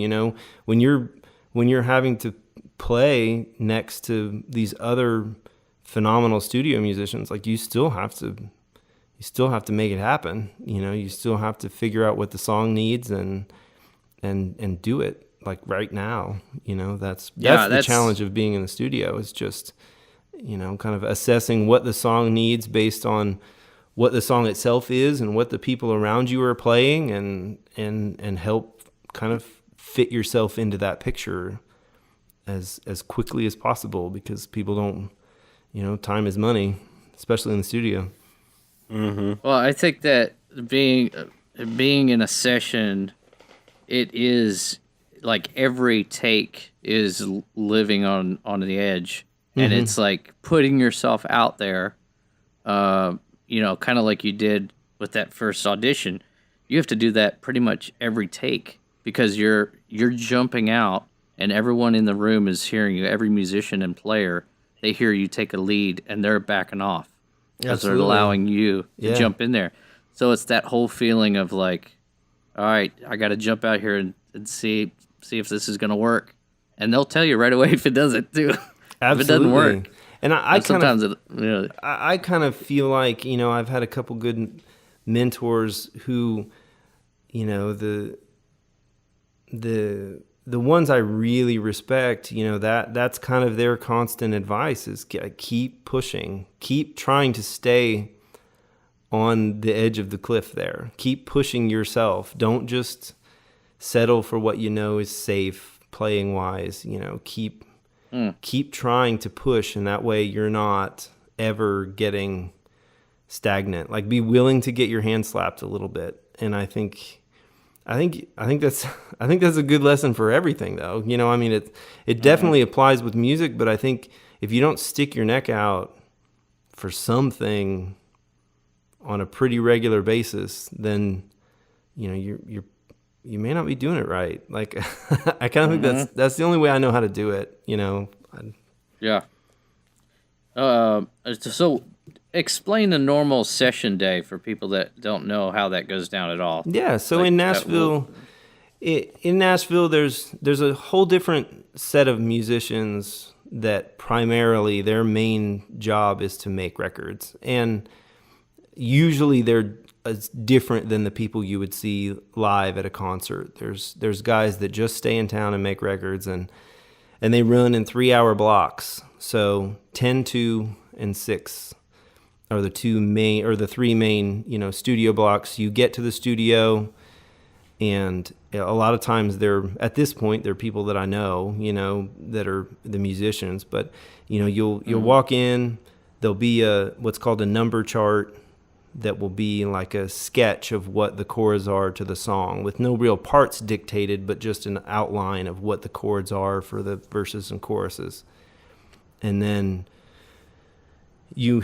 when you're having to play next to these other phenomenal studio musicians, like, you still have to make it happen. You still have to figure out what the song needs and do it, like, right now. That's the challenge of being in the studio, is just, kind of assessing what the song needs based on what the song itself is and what the people around you are playing, and help kind of fit yourself into that picture as quickly as possible, because people don't, time is money, especially in the studio. Mm-hmm. Well, I think that being in a session, it is like every take is living on the edge, and it's like putting yourself out there. Kind of like you did with that first audition. You have to do that pretty much every take, because you're jumping out, and everyone in the room is hearing you. Every musician and player, they hear you take a lead, and they're backing off because they're allowing you to jump in there. So it's that whole feeling of like, all right, I got to jump out here and see if this is going to work. And they'll tell you right away if it doesn't too. If it doesn't work. And I kind of feel like, I've had a couple good mentors who, the ones I really respect, that's kind of their constant advice, is keep pushing, keep trying to stay on the edge of the cliff there. Keep pushing yourself. Don't just settle for what is safe playing wise, keep trying to push, and that way you're not ever getting stagnant. Like, be willing to get your hand slapped a little bit. And I think that's a good lesson for everything, though. I mean, it definitely applies with music, but I think if you don't stick your neck out for something on a pretty regular basis, then you may not be doing it right. Like, I kind of think that's the only way I know how to do it, Yeah. So explain a normal session day for people that don't know how that goes down at all. Yeah. So in Nashville, there's a whole different set of musicians that primarily their main job is to make records, and usually they're different than the people you would see live at a concert. There's guys that just stay in town and make records, and they run in 3-hour blocks. So 10, 2, and 6 are the three main, studio blocks. You get to the studio, and a lot of times at this point, they're people that I know, that are the musicians. But, you'll walk in, there'll be what's called a number chart that will be like a sketch of what the chords are to the song, with no real parts dictated, but just an outline of what the chords are for the verses and choruses. And then you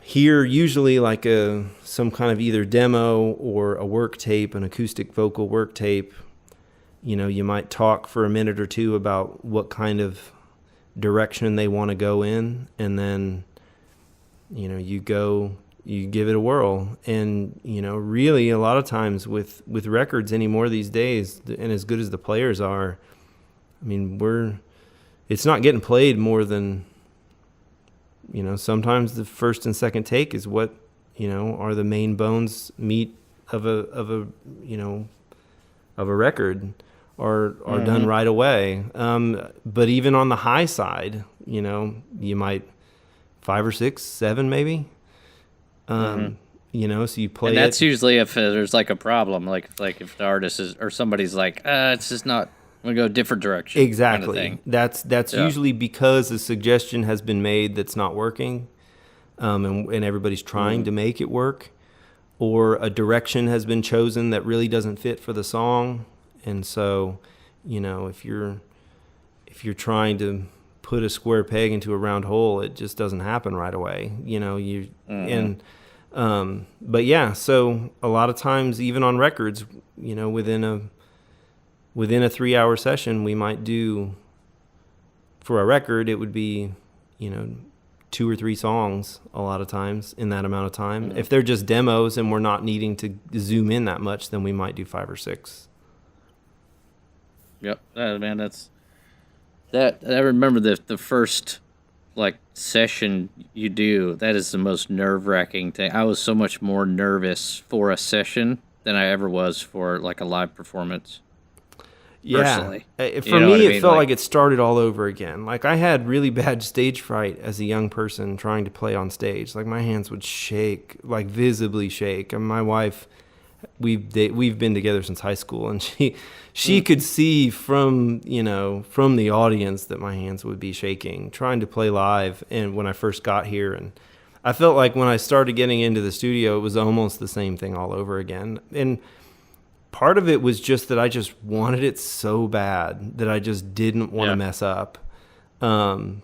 hear usually like some kind of either demo or a work tape, an acoustic vocal work tape. You might talk for a minute or two about what kind of direction they want to go in, and then you give it a whirl. And really a lot of times with records anymore these days, and as good as the players are, I mean, it's not getting played more than sometimes the first and second take is what are the main bones meat of a record are done right away. But even on the high side, you might 5 or 6, 7 maybe. So you play and that's usually if there's like a problem, like if the artist is or somebody's like, it's just not, I'm gonna go a different direction. Exactly. Kind of thing. That's usually because a suggestion has been made that's not working, and everybody's trying to make it work, or a direction has been chosen that really doesn't fit for the song. And so, if you're trying to put a square peg into a round hole, it just doesn't happen right away. But yeah, so a lot of times, even on records, within a 3-hour session, we might do, for a record, it would be, 2 or 3 songs a lot of times in that amount of time. If they're just demos and we're not needing to zoom in that much, then we might do 5 or 6. Yep, man, that's that. I remember the first session you do. That is the most nerve-wracking thing. I was so much more nervous for a session than I ever was for a live performance. Personally. For me, it felt like it started all over again. I had really bad stage fright as a young person trying to play on stage. My hands would shake, visibly shake. And my wife, we've been together since high school, and she could see from the audience that my hands would be shaking trying to play live. And when I first got here, and I felt like when I started getting into the studio, it was almost the same thing all over again. And part of it was just that I just wanted it so bad that I just didn't want to mess up. And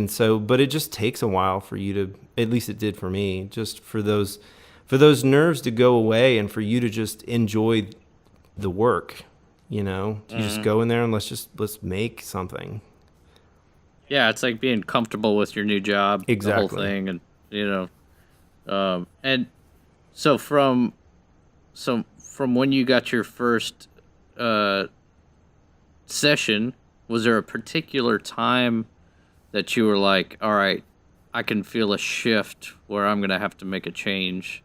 so, but it just takes a while for you to, at least it did for me, just for those nerves to go away and for you to just enjoy the work, to just go in there and let's make something. Yeah, it's like being comfortable with your new job, exactly. The whole thing, and and so from when you got your first session, was there a particular time that you were like, all right, I can feel a shift where I'm gonna have to make a change?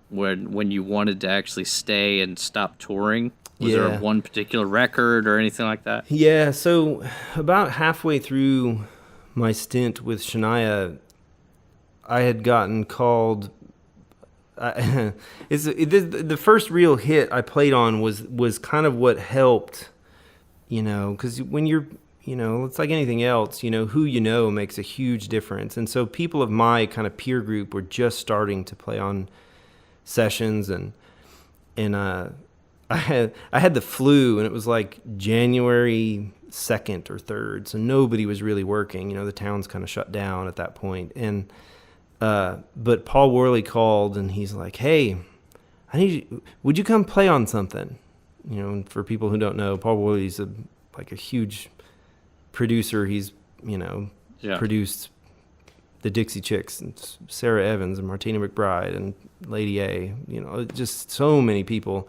When you wanted to actually stay and stop touring? Was there one particular record or anything like that? Yeah, so about halfway through my stint with Shania, I had gotten called. The first real hit I played on was kind of what helped, because when you're, it's like anything else, who makes a huge difference. And so people of my kind of peer group were just starting to play on sessions, and I had the flu, and it was like January 2nd or 3rd, so nobody was really working. The town's kind of shut down at that point. And but Paul Worley called, and he's like, "Hey, would you come play on something?" And for people who don't know, Paul Worley's a huge producer. He's produced the Dixie Chicks and Sarah Evans and Martina McBride and Lady A, just so many people.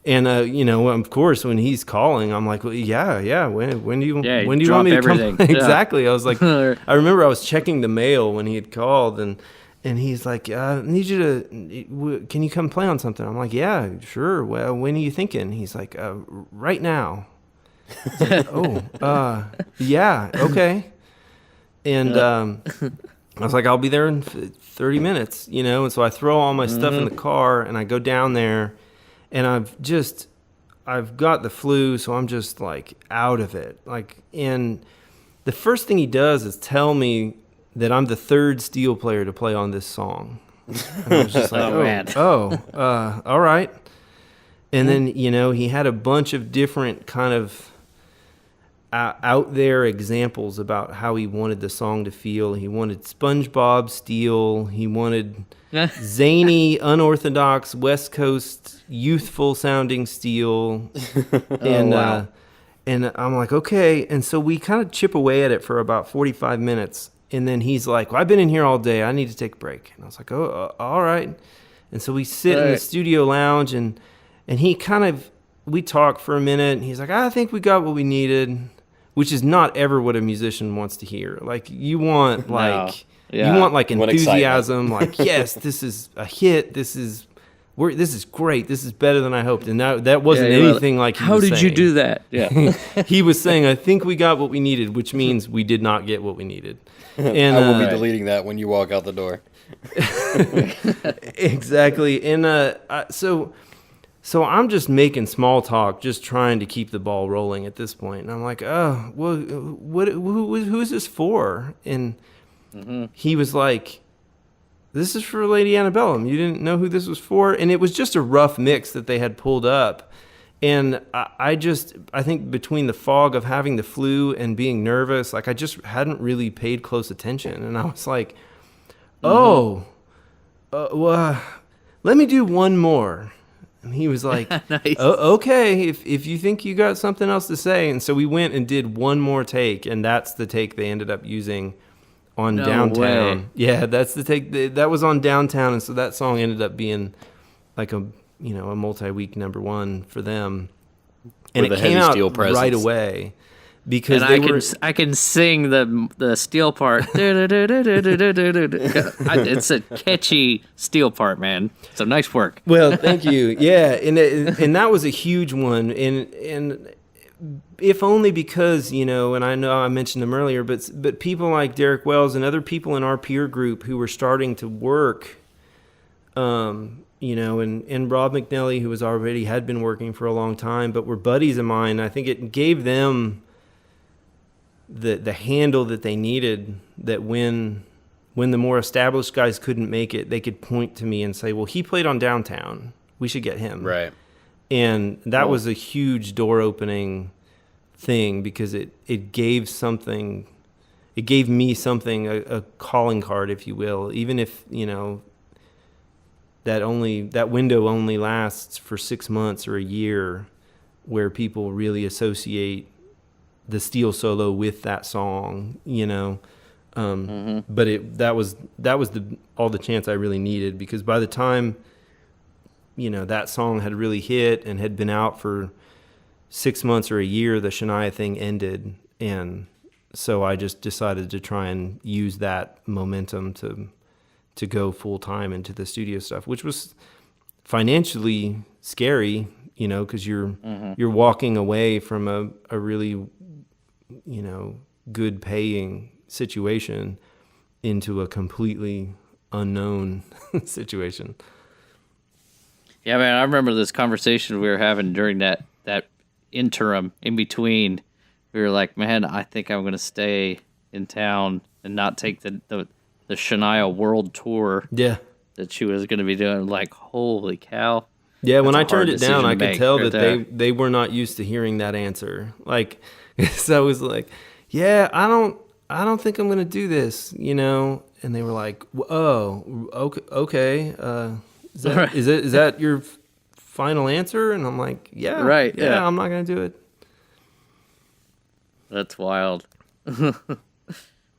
And of course, when he's calling, I'm like, well, yeah. When do you want me to everything. Come? Exactly. I was like, I remember I was checking the mail when he had called, and he's like, I need you to, can you come play on something? I'm like, yeah, sure. Well, when are you thinking? He's like, right now. Yeah, okay. And I was like, I'll be there in 30 minutes, and so I throw all my stuff in the car, and I go down there, and I've got the flu, so I'm just out of it. And the first thing he does is tell me that I'm the 3rd steel player to play on this song. And I was just like, all right. And then, he had a bunch of different kind of out there examples about how he wanted the song to feel. He wanted SpongeBob steel. He wanted zany, unorthodox, West Coast, youthful sounding steel. And I'm like, okay. And so we kind of chip away at it for about 45 minutes. And then he's like, well, I've been in here all day. I need to take a break. And I was like, oh, all right. And so we sit in the studio lounge, and he kind of, we talk for a minute, and he's like, I think we got what we needed, which is not ever what a musician wants to hear. Like, you want like, you want like enthusiasm, like, yes, this is a hit. This is great. This is better than I hoped. And that wasn't anything like he was saying. How did you do that? Yeah. He was saying, I think we got what we needed, which means we did not get what we needed. And I will be deleting that when you walk out the door. Exactly. And so I'm just making small talk, just trying to keep the ball rolling at this point. And I'm like, oh, well, who is this for? And he was like, this is for Lady Antebellum. You didn't know who this was for? And it was just a rough mix that they had pulled up. And I think between the fog of having the flu and being nervous, like I just hadn't really paid close attention. And I was like, well, let me do one more. And he was like, nice. Okay, if you think you got something else to say. And so we went and did one more take, and that's the take they ended up using on Downtown. Way. Yeah, that's the take that was on Downtown, and so that song ended up being like a multi-week #1 for them, and it came out right away because I can sing the steel part. It's a catchy steel part, man. So nice work. Well, thank you. Yeah, and that was a huge one, and if only because, and I know I mentioned them earlier, but people like Derek Wells and other people in our peer group who were starting to work, and Rob McNally, who had been working for a long time, but were buddies of mine, I think it gave them the handle that they needed, that when the more established guys couldn't make it, they could point to me and say, well, he played on Downtown. We should get him. Right. And that was a huge door opening thing, because it gave me something, a calling card, if you will, even if, that window only lasts for 6 months or a year, where people really associate the steel solo with that song, but that was all the chance I really needed, because by the time that song had really hit and had been out for 6 months or a year, the Shania thing ended. And so I just decided to try and use that momentum to go full time into the studio stuff, which was financially scary, because you're walking away from a really, good paying situation into a completely unknown situation. Yeah, man, I remember this conversation we were having during that interim in between. We were like, man, I think I'm going to stay in town and not take the Shania world tour. Yeah. That she was going to be doing. Like, holy cow. Yeah, when I turned it down, I could tell that they were not used to hearing that answer. Like, so I was like, yeah, I don't think I'm going to do this, And they were like, oh, okay. Is that your final answer? And I'm like, yeah, right, yeah. I'm not gonna do it. That's wild.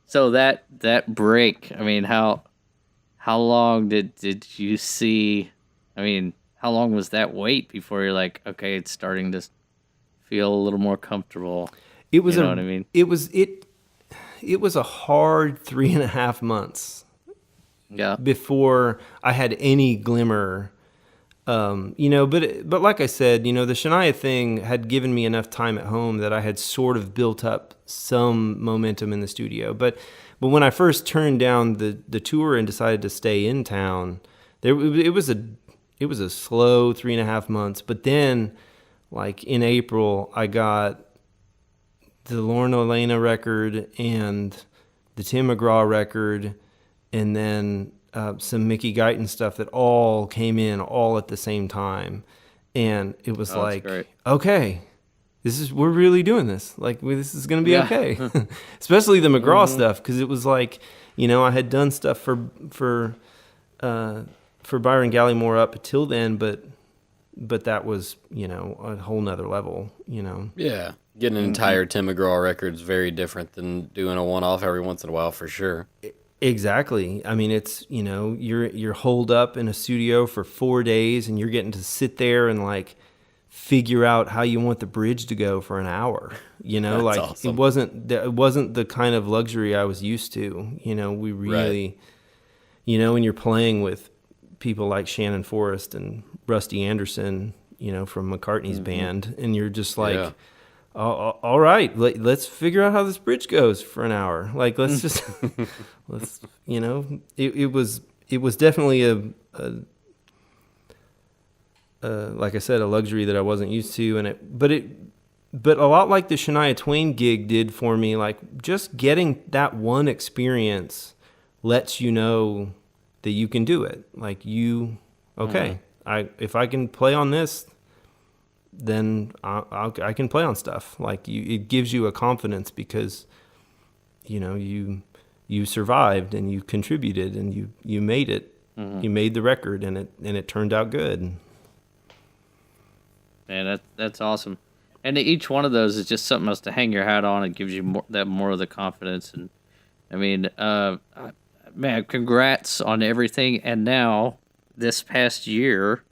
So that break, I mean, how long did you see? I mean, how long was that wait before you're like, okay, it's starting to feel a little more comfortable? It was, what I mean? It was a hard 3.5 months. Yeah. Before I had any glimmer, but like I said, the Shania thing had given me enough time at home that I had sort of built up some momentum in the studio. But when I first turned down the tour and decided to stay in town, it was a slow 3.5 months. But then, like in April, I got the Lauren Alaina record and the Tim McGraw record, and then some Mickey Guyton stuff that all came in all at the same time. And it was okay, we're really doing this. Like, this is going to be okay. Especially the McGraw stuff, because it was like, I had done stuff for Byron Gallimore up until then, but that was, a whole nother level, Yeah. Getting an entire Tim McGraw record is very different than doing a one-off every once in a while, for sure. Exactly. I mean, it's, you're holed up in a studio for 4 days and you're getting to sit there and like figure out how you want the bridge to go for an hour. That's Like awesome. it wasn't the kind of luxury I was used to. We really, when you're playing with people like Shannon Forrest and Rusty Anderson, from McCartney's band, and you're just like, Yeah. all right, let's figure out how this bridge goes for an hour. Like, let's just, it was definitely a like I said, a luxury that I wasn't used to. But a lot like the Shania Twain gig did for me, like just getting that one experience lets you know that you can do it. Like if I can play on this, then I can play on stuff. Like it gives you a confidence because, you survived and you contributed and you made it. You made the record and it turned out good. Man, that's awesome. And each one of those is just something else to hang your hat on. It gives you more of the confidence. And I mean, man, congrats on everything. And now, this past year,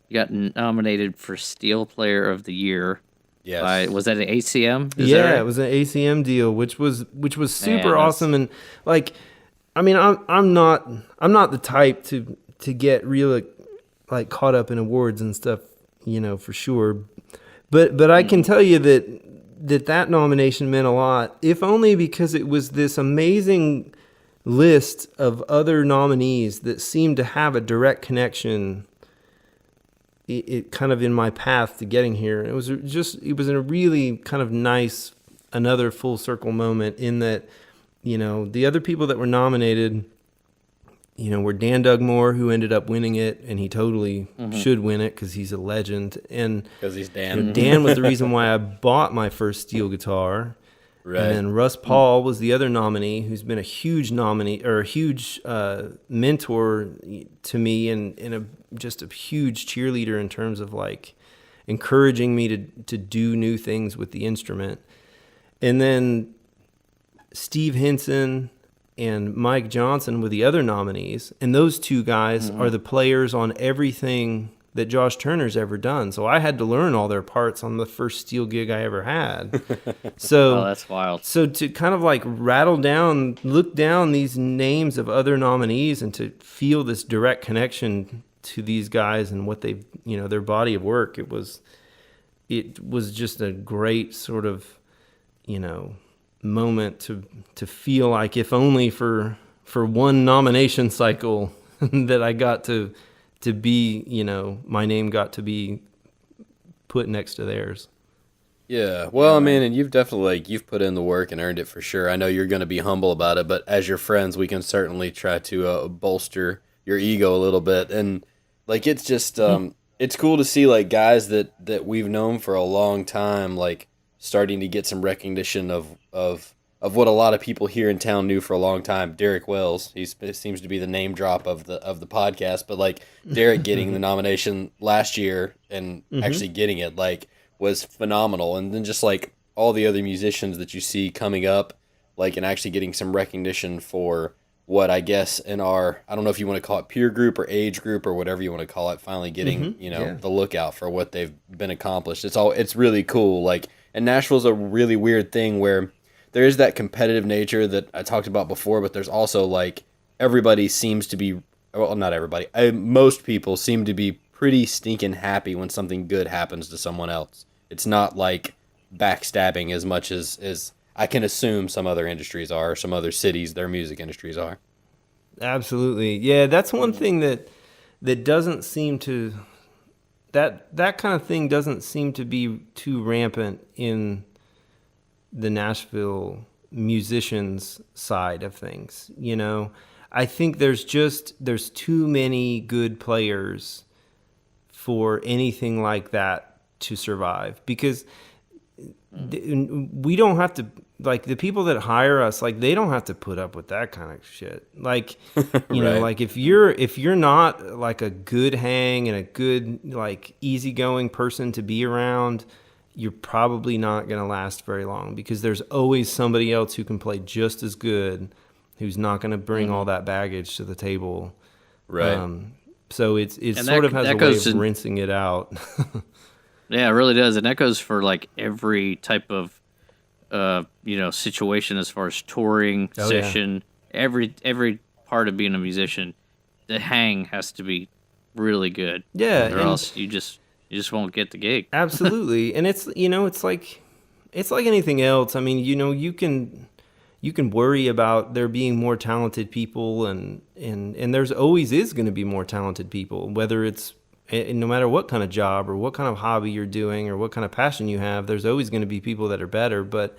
you got nominated for Steel Player of the Year. Yes. Was that an ACM? It was an ACM deal, which was super awesome. And like, I mean, I'm not the type to get really like caught up in awards and stuff, for sure. But I can tell you that nomination meant a lot, if only because it was this amazing list of other nominees that seemed to have a direct connection. It kind of in my path to getting here. And it was in a really kind of nice, another full circle moment in that, the other people that were nominated, were Dan Dugmore, who ended up winning it, and he totally should win it because he's a legend. And because he's Dan. Dan was the reason why I bought my first steel guitar. Right. And then Russ Paul was the other nominee, who's been a huge mentor to me and just a huge cheerleader in terms of like encouraging me to do new things with the instrument. And then Steve Hinson and Mike Johnson were the other nominees. And those two guys are the players on everything that Josh Turner's ever done. So I had to learn all their parts on the first steel gig I ever had. So that's wild. So to kind of like look down these names of other nominees and to feel this direct connection to these guys and what they've, their body of work, it was just a great sort of, moment to feel like if only for one nomination cycle that I got to be, my name got to be put next to theirs. Yeah, well, I mean, and you've definitely, you've put in the work and earned it for sure. I know you're going to be humble about it, but as your friends, we can certainly try to bolster your ego a little bit. And, like, it's just, it's cool to see, like, guys that we've known for a long time, like, starting to get some recognition of what a lot of people here in town knew for a long time. Derek Wells, it seems to be the name drop of the podcast, but like Derek getting the nomination last year and actually getting it, like, was phenomenal. And then just like all the other musicians that you see coming up, like, and actually getting some recognition for what I guess in our, I don't know if you want to call it peer group or age group or whatever you want to call it, finally getting, the lookout for what they've been accomplished. It's really cool. Like, and Nashville's a really weird thing where there is that competitive nature that I talked about before, but there's also like everybody seems to be, well, not everybody, most people seem to be pretty stinking happy when something good happens to someone else. It's not like backstabbing as much as I can assume some other industries are, some other cities, their music industries are. Absolutely. Yeah, that's one thing that doesn't seem to, that kind of thing doesn't seem to be too rampant in the Nashville musicians side of things. I think there's too many good players for anything like that to survive, because we don't have to, like, the people that hire us, like, they don't have to put up with that kind of shit. Like, you know, like if you're not like a good hang and a good, like, easygoing person to be around, you're probably not going to last very long, because there's always somebody else who can play just as good, who's not going to bring all that baggage to the table. Right. So it And sort of has a way goes of to- rinsing it out. Yeah, it really does, and that goes for like every type of situation as far as touring, Oh, yeah. session, every part of being a musician. The hang has to be really good. Yeah, or and- else you just won't get the gig. Absolutely. And it's like anything else. I mean, you can worry about there being more talented people, and there's always is going to be more talented people, whether it's no matter what kind of job or what kind of hobby you're doing or what kind of passion you have, there's always going to be people that are better. But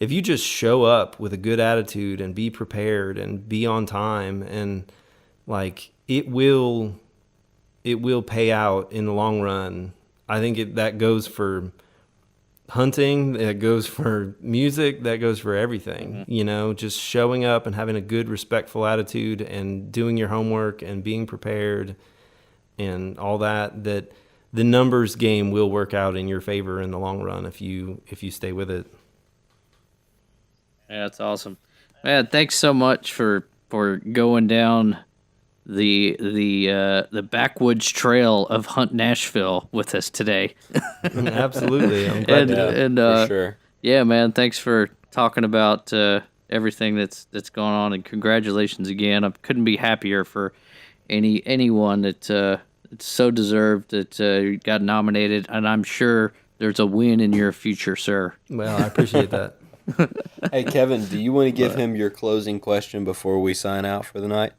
if you just show up with a good attitude and be prepared and be on time, and like it will pay out in the long run. I think that goes for hunting, that goes for music, that goes for everything. Just showing up and having a good, respectful attitude and doing your homework and being prepared and all that the numbers game will work out in your favor in the long run if you stay with it. Yeah, that's awesome, man. Thanks so much for going down the backwoods trail of Hunt Nashville with us today. Absolutely. I'm glad to. For sure. Yeah, man. Thanks for talking about everything that's going on, and congratulations again. I couldn't be happier for anyone that it's so deserved that you got nominated, and I'm sure there's a win in your future, sir. Well, I appreciate that. Hey, Kevin, do you want to give him your closing question before we sign out for the night?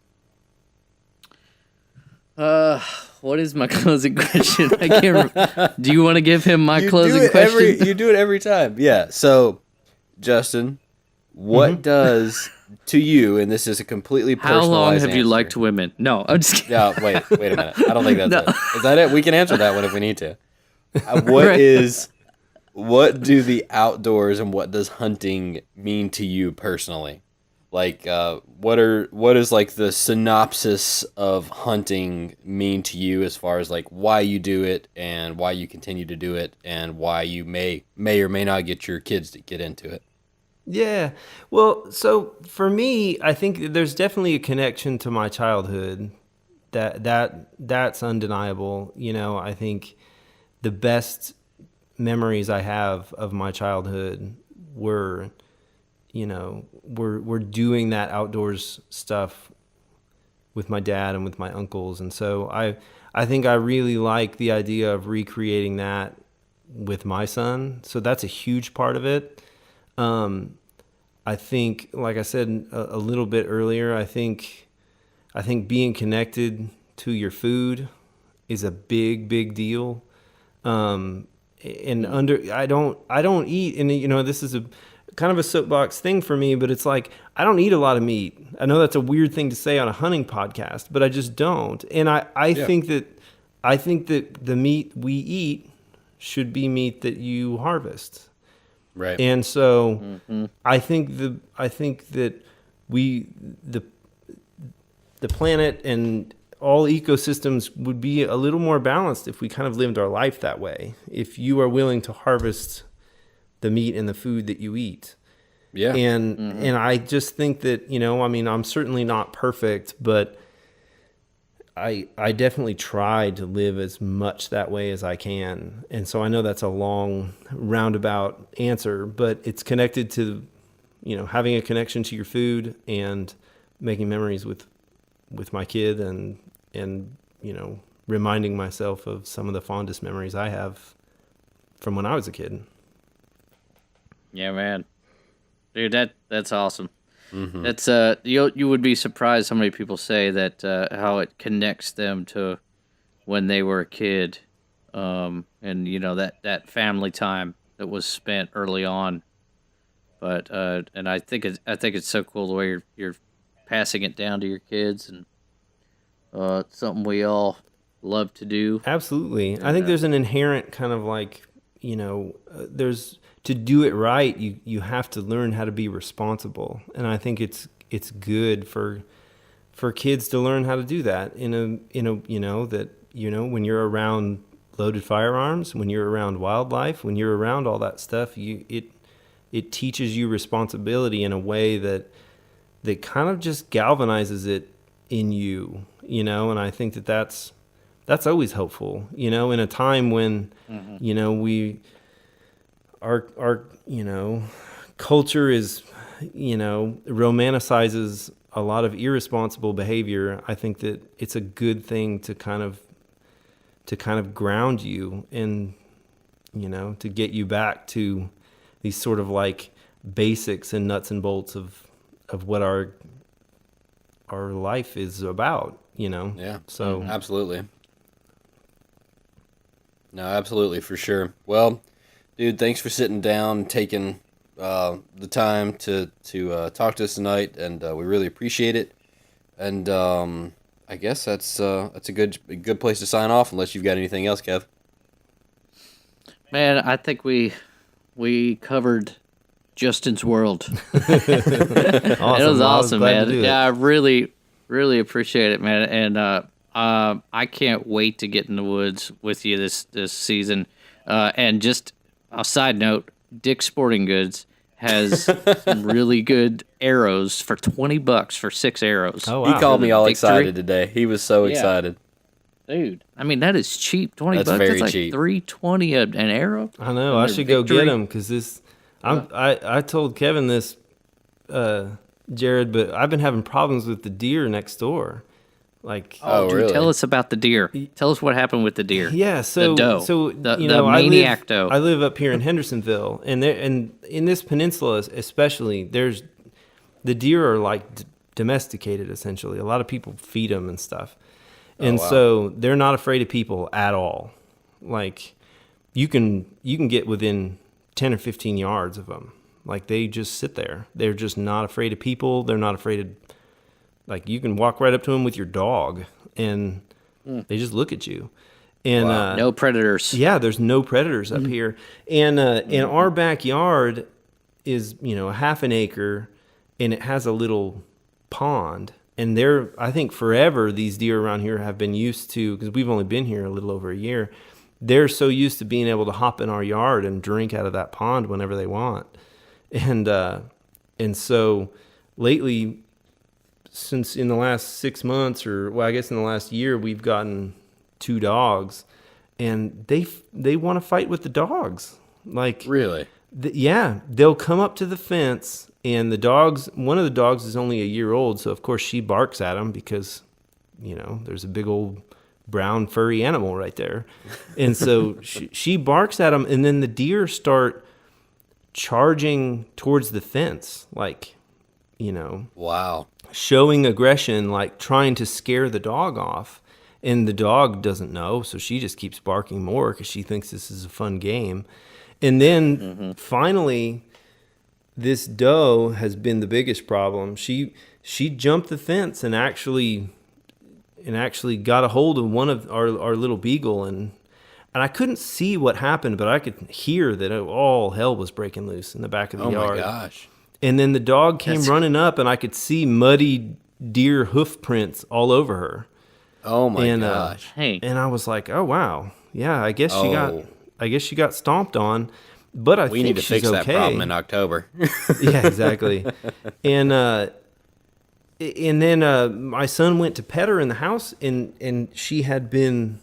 What is my closing question? I can't. Do you want to give him my closing question? You do it every time. Yeah. So, Justin, what does to you, and this is a completely How personalized long have you answer. liked women? No, I'm just kidding. Yeah, wait a minute. I don't think that's it. Is that it? We can answer that one if we need to. Right. What do the outdoors and what does hunting mean to you personally? Like, what is like the synopsis of hunting mean to you as far as like why you do it and why you continue to do it and why you may or may not get your kids to get into it? Yeah. Well, so for me, I think there's definitely a connection to my childhood that's undeniable. I think the best memories I have of my childhood were doing that outdoors stuff with my dad and with my uncles. And so I think I really like the idea of recreating that with my son. So that's a huge part of it. I think, like I said a little bit earlier, I think being connected to your food is a big deal. I don't eat, and this is a kind of a soapbox thing for me, but it's like, I don't eat a lot of meat. I know that's a weird thing to say on a hunting podcast, but I just don't. And I think that the meat we eat should be meat that you harvest. Right. And so I think that the planet and all ecosystems would be a little more balanced if we kind of lived our life that way. If you are willing to harvest the meat and the food that you eat. Yeah. And I just think that, I'm certainly not perfect, but I definitely try to live as much that way as I can. And so I know that's a long roundabout answer, but it's connected to, having a connection to your food and making memories with my kid and reminding myself of some of the fondest memories I have from when I was a kid. Yeah, man, dude, that's awesome. Mm-hmm. That's you would be surprised how many people say that how it connects them to when they were a kid, and that family time that was spent early on. But and I think it's so cool the way you're passing it down to your kids, and it's something we all love to do. Absolutely. I think there's an inherent kind of like, there's to do it right, you have to learn how to be responsible. And I think it's good for kids to learn how to do that in a when you're around loaded firearms, when you're around wildlife, when you're around all that stuff, it teaches you responsibility in a way that kind of just galvanizes it in you, you know. And I think that's always helpful, you know, in a time when, you know, our you know, culture is, you know, romanticizes a lot of irresponsible behavior. I think that it's a good thing to kind of ground you and, you know, to get you back to these sort of like basics and nuts and bolts of what our life is about, you know? Yeah. So absolutely. No, absolutely, for sure. Well, dude, thanks for sitting down, taking the time to talk to us tonight, and we really appreciate it. And I guess that's a good place to sign off, unless you've got anything else, Kev. Man, I think we covered Justin's world. awesome. It was awesome, man. Yeah, I it. really appreciate it, man. And I can't wait to get in the woods with you this season. And just a side note, Dick's Sporting Goods has some really good arrows for $20 for 6 arrows. Oh, wow. He called me all Victory. excited today. He was so excited. Dude, I mean, that is cheap. $20. That's very That's like cheap. $3.20 an arrow. I know. And I they're should go get Victory. them because this. I told Kevin this, Jared, but I've been having problems with the deer next door. Like, Oh, Dude, really? tell us about the deer. Tell us what happened with the deer. yeah. So, The doe. so The you know, maniac doe. I live up here in Hendersonville, and in this peninsula especially, the deer are like domesticated essentially. A lot of people feed them and stuff, and wow. so they're not afraid of people at all. Like, you can get within 10 or 15 yards of them. Like, they just sit there. They're just not afraid of people. They're not afraid of, like, you can walk right up to them with your dog and they just look at you. And Wow. No predators. yeah, there's no predators up here. And our backyard is, you know, a half an acre, and it has a little pond. And I think forever, these deer around here have been used to, because we've only been here a little over a year, they're so used to being able to hop in our yard and drink out of that pond whenever they want. And so lately, since in the last 6 months, or well, I guess in the last year, we've gotten 2 dogs, and they want to fight with the dogs. Like, Really? yeah, they'll come up to the fence, and one of the dogs is only a year old, so of course she barks at them because, you know, there's a big old brown furry animal right there. And so she barks at them, and then the deer start charging towards the fence, like, you know, Wow. showing aggression, like trying to scare the dog off. And the dog doesn't know, so she just keeps barking more because she thinks this is a fun game. And then finally, this doe has been the biggest problem. She jumped the fence and actually got a hold of one of our little beagle, and I couldn't see what happened, but I could hear that all hell was breaking loose in the back of the yard. Oh my gosh. And then the dog came running up, and I could see muddy deer hoof prints all over her. Oh my And, gosh. Hey, And I was like, "Oh wow, yeah, I guess Oh. she got stomped on." But I We think need to she's fix that okay. problem in October. Yeah, exactly. And then my son went to pet her in the house, and she had been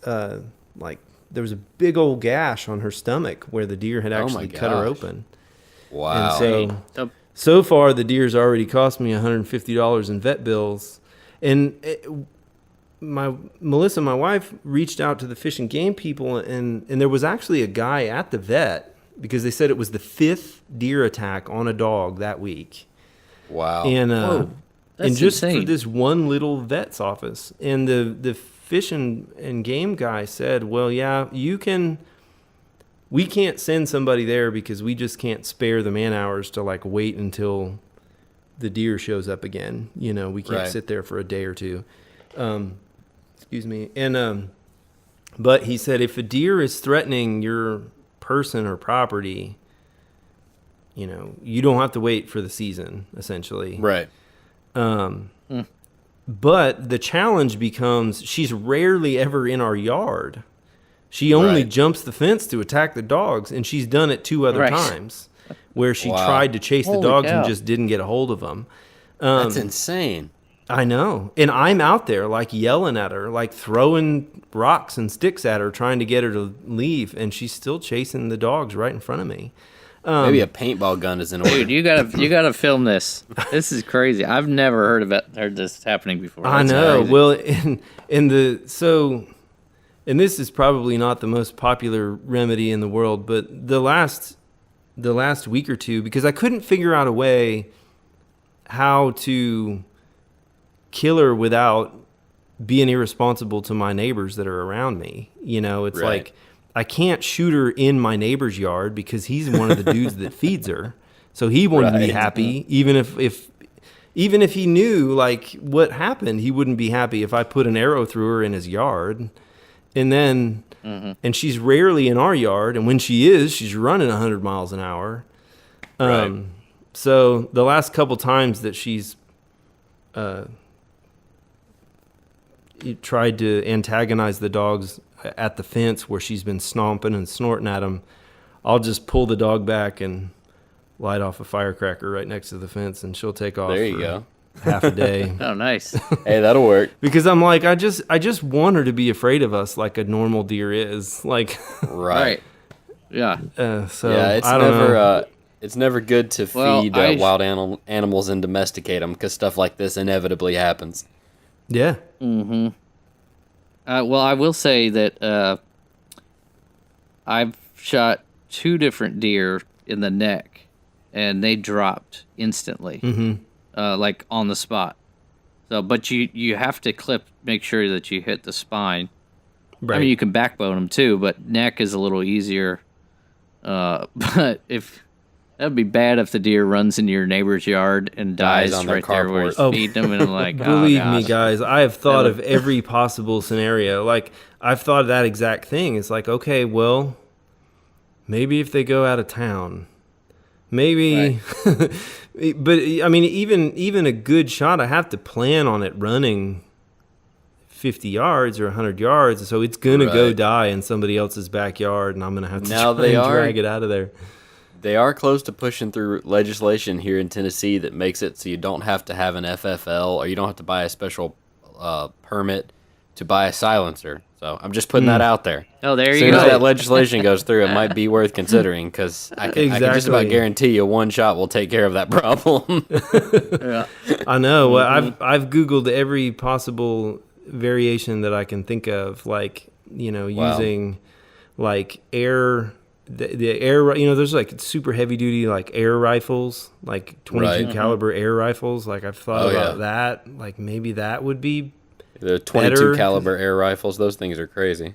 like, there was a big old gash on her stomach where the deer had Oh my actually cut her gosh. open. Wow. And so far the deer's already cost me $150 in vet bills. And Melissa, my wife, reached out to the Fish and Game people, and there was actually a guy at the vet, because they said it was the 5th deer attack on a dog that week. Wow. And Whoa, that's and just insane. for this one little vet's office. And the Fish and Game guy said, "Well, yeah, we can't send somebody there because we just can't spare the man hours to like wait until the deer shows up again. You know, we can't Right. sit there for a day or two." Excuse me. And but he said, if a deer is threatening your person or property, you know, you don't have to wait for the season, essentially. Right. But the challenge becomes, she's rarely ever in our yard. She only Right. jumps the fence to attack the dogs, and she's done it 2 other Right. times where she Wow. tried to chase the Holy dogs and cow. just didn't get a hold of them. That's insane. I know. And I'm out there like yelling at her, like throwing rocks and sticks at her, trying to get her to leave. And she's still chasing the dogs right in front of me. Maybe a paintball gun is in order. Dude, you gotta film this. This is crazy. I've never heard this happening before. I That's know. crazy. Well, and this is probably not the most popular remedy in the world, but the last week or two, because I couldn't figure out a way how to kill her without being irresponsible to my neighbors that are around me. It's Right. like I can't shoot her in my neighbor's yard because he's one of the dudes that feeds her. So he wouldn't be Right. happy, even if he knew like what happened, he wouldn't be happy if I put an arrow through her in his yard. And then and she's rarely in our yard, and when she is, she's running 100 miles an hour. Right. So the last couple times that she's tried to antagonize the dogs at the fence where she's been stomping and snorting at them, I'll just pull the dog back and light off a firecracker right next to the fence, and she'll take off. There you for go. half a day. Oh, nice. Hey, that'll work. Because I'm like, I just want her to be afraid of us like a normal deer is. Like, Right. Yeah. so Yeah, it's I don't never know. it's never good to Well, feed wild animals and domesticate them because stuff like this inevitably happens. Yeah. Well, I will say that I've shot 2 different deer in the neck, and they dropped instantly, like on the spot. So, but you have to make sure that you hit the spine. Right. I mean, you can backbone them too, but neck is a little easier. But that'd be bad if the deer runs into your neighbor's yard and Dies dies on their right there where he's carport. feeding them, and I'm like, Believe oh, me, gosh. guys, I have thought of every possible scenario. Like, I've thought of that exact thing. It's like, okay, well, maybe if they go out of town, maybe. But I mean, even a good shot, I have to plan on it running 50 yards or 100 yards, so it's gonna go Right. die in somebody else's backyard, and I'm gonna have to Now try they and are- drag it out of there. They are close to pushing through legislation here in Tennessee that makes it so you don't have to have an FFL or you don't have to buy a special permit to buy a silencer. So I'm just putting that out there. Oh, there As you soon as go. that legislation goes through, it might be worth considering because I can just Exactly. about guarantee you one shot will take care of that problem. Yeah. I know. Well, I've Googled every possible variation that I can think of, like, Wow. using like air, the air, there's like super heavy duty like air rifles, like 22 Right. caliber air rifles. Like I've thought Oh, about yeah. that. Like maybe that would be The 22 Better. caliber air rifles, those things are crazy.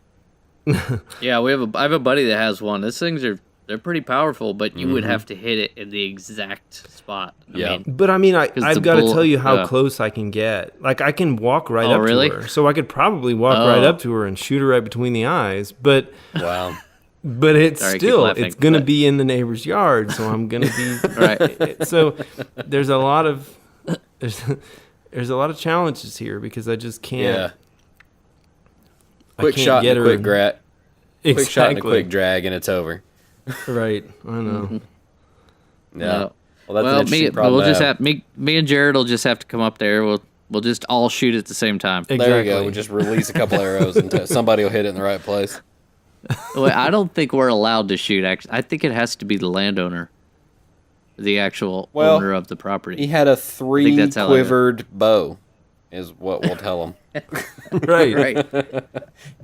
Yeah, I have a buddy that has one. These things they're pretty powerful, but you would have to hit it in the exact spot. I Yeah. mean, But I mean, 'Cause I've the got to bullet- tell you how yeah. close I can get. Like I can walk right Oh, up really? to her, so I could probably walk right Oh. up to her and shoot her right between the eyes. But Wow. it's Sorry, keep still laughing, it's gonna but- be in the neighbor's yard, so I'm gonna be Right. So there's a lot of there's a lot of challenges here because I just can't. Yeah. I Quick can't shot get and a her quick quick Exactly. shot and a quick drag and it's over. Right. I know. Yeah. Well, that's an well, interesting me, problem we'll to just have. have me and Jared will just have to come up there. We'll just all shoot at the same time. There we go. Exactly. We just release a couple arrows and somebody will hit it in the right place. Well, I don't think we're allowed to shoot. Actually, I think it has to be the landowner, the actual Well, owner of the property. He had a think 3 that's how quivered bow, is what we'll tell him. Right. Right.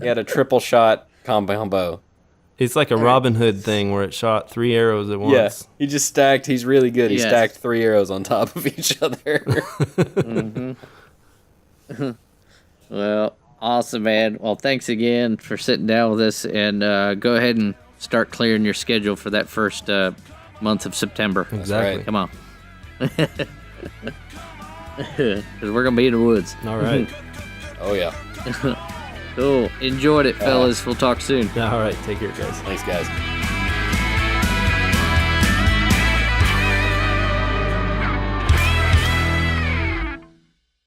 He had a triple shot compound bow. It's like a Robin Hood thing where it shot 3 arrows at once. Yes. He just stacked. He's really good. He Yes. stacked 3 arrows on top of each other. Well, awesome, man. Well, thanks again for sitting down with us, and go ahead and start clearing your schedule for that first month of September. Exactly. right. Come on. Because we're going to be in the woods. All right. Oh, yeah. Cool. Enjoyed it, fellas. We'll talk soon. All right. Take care, guys. Thanks, guys.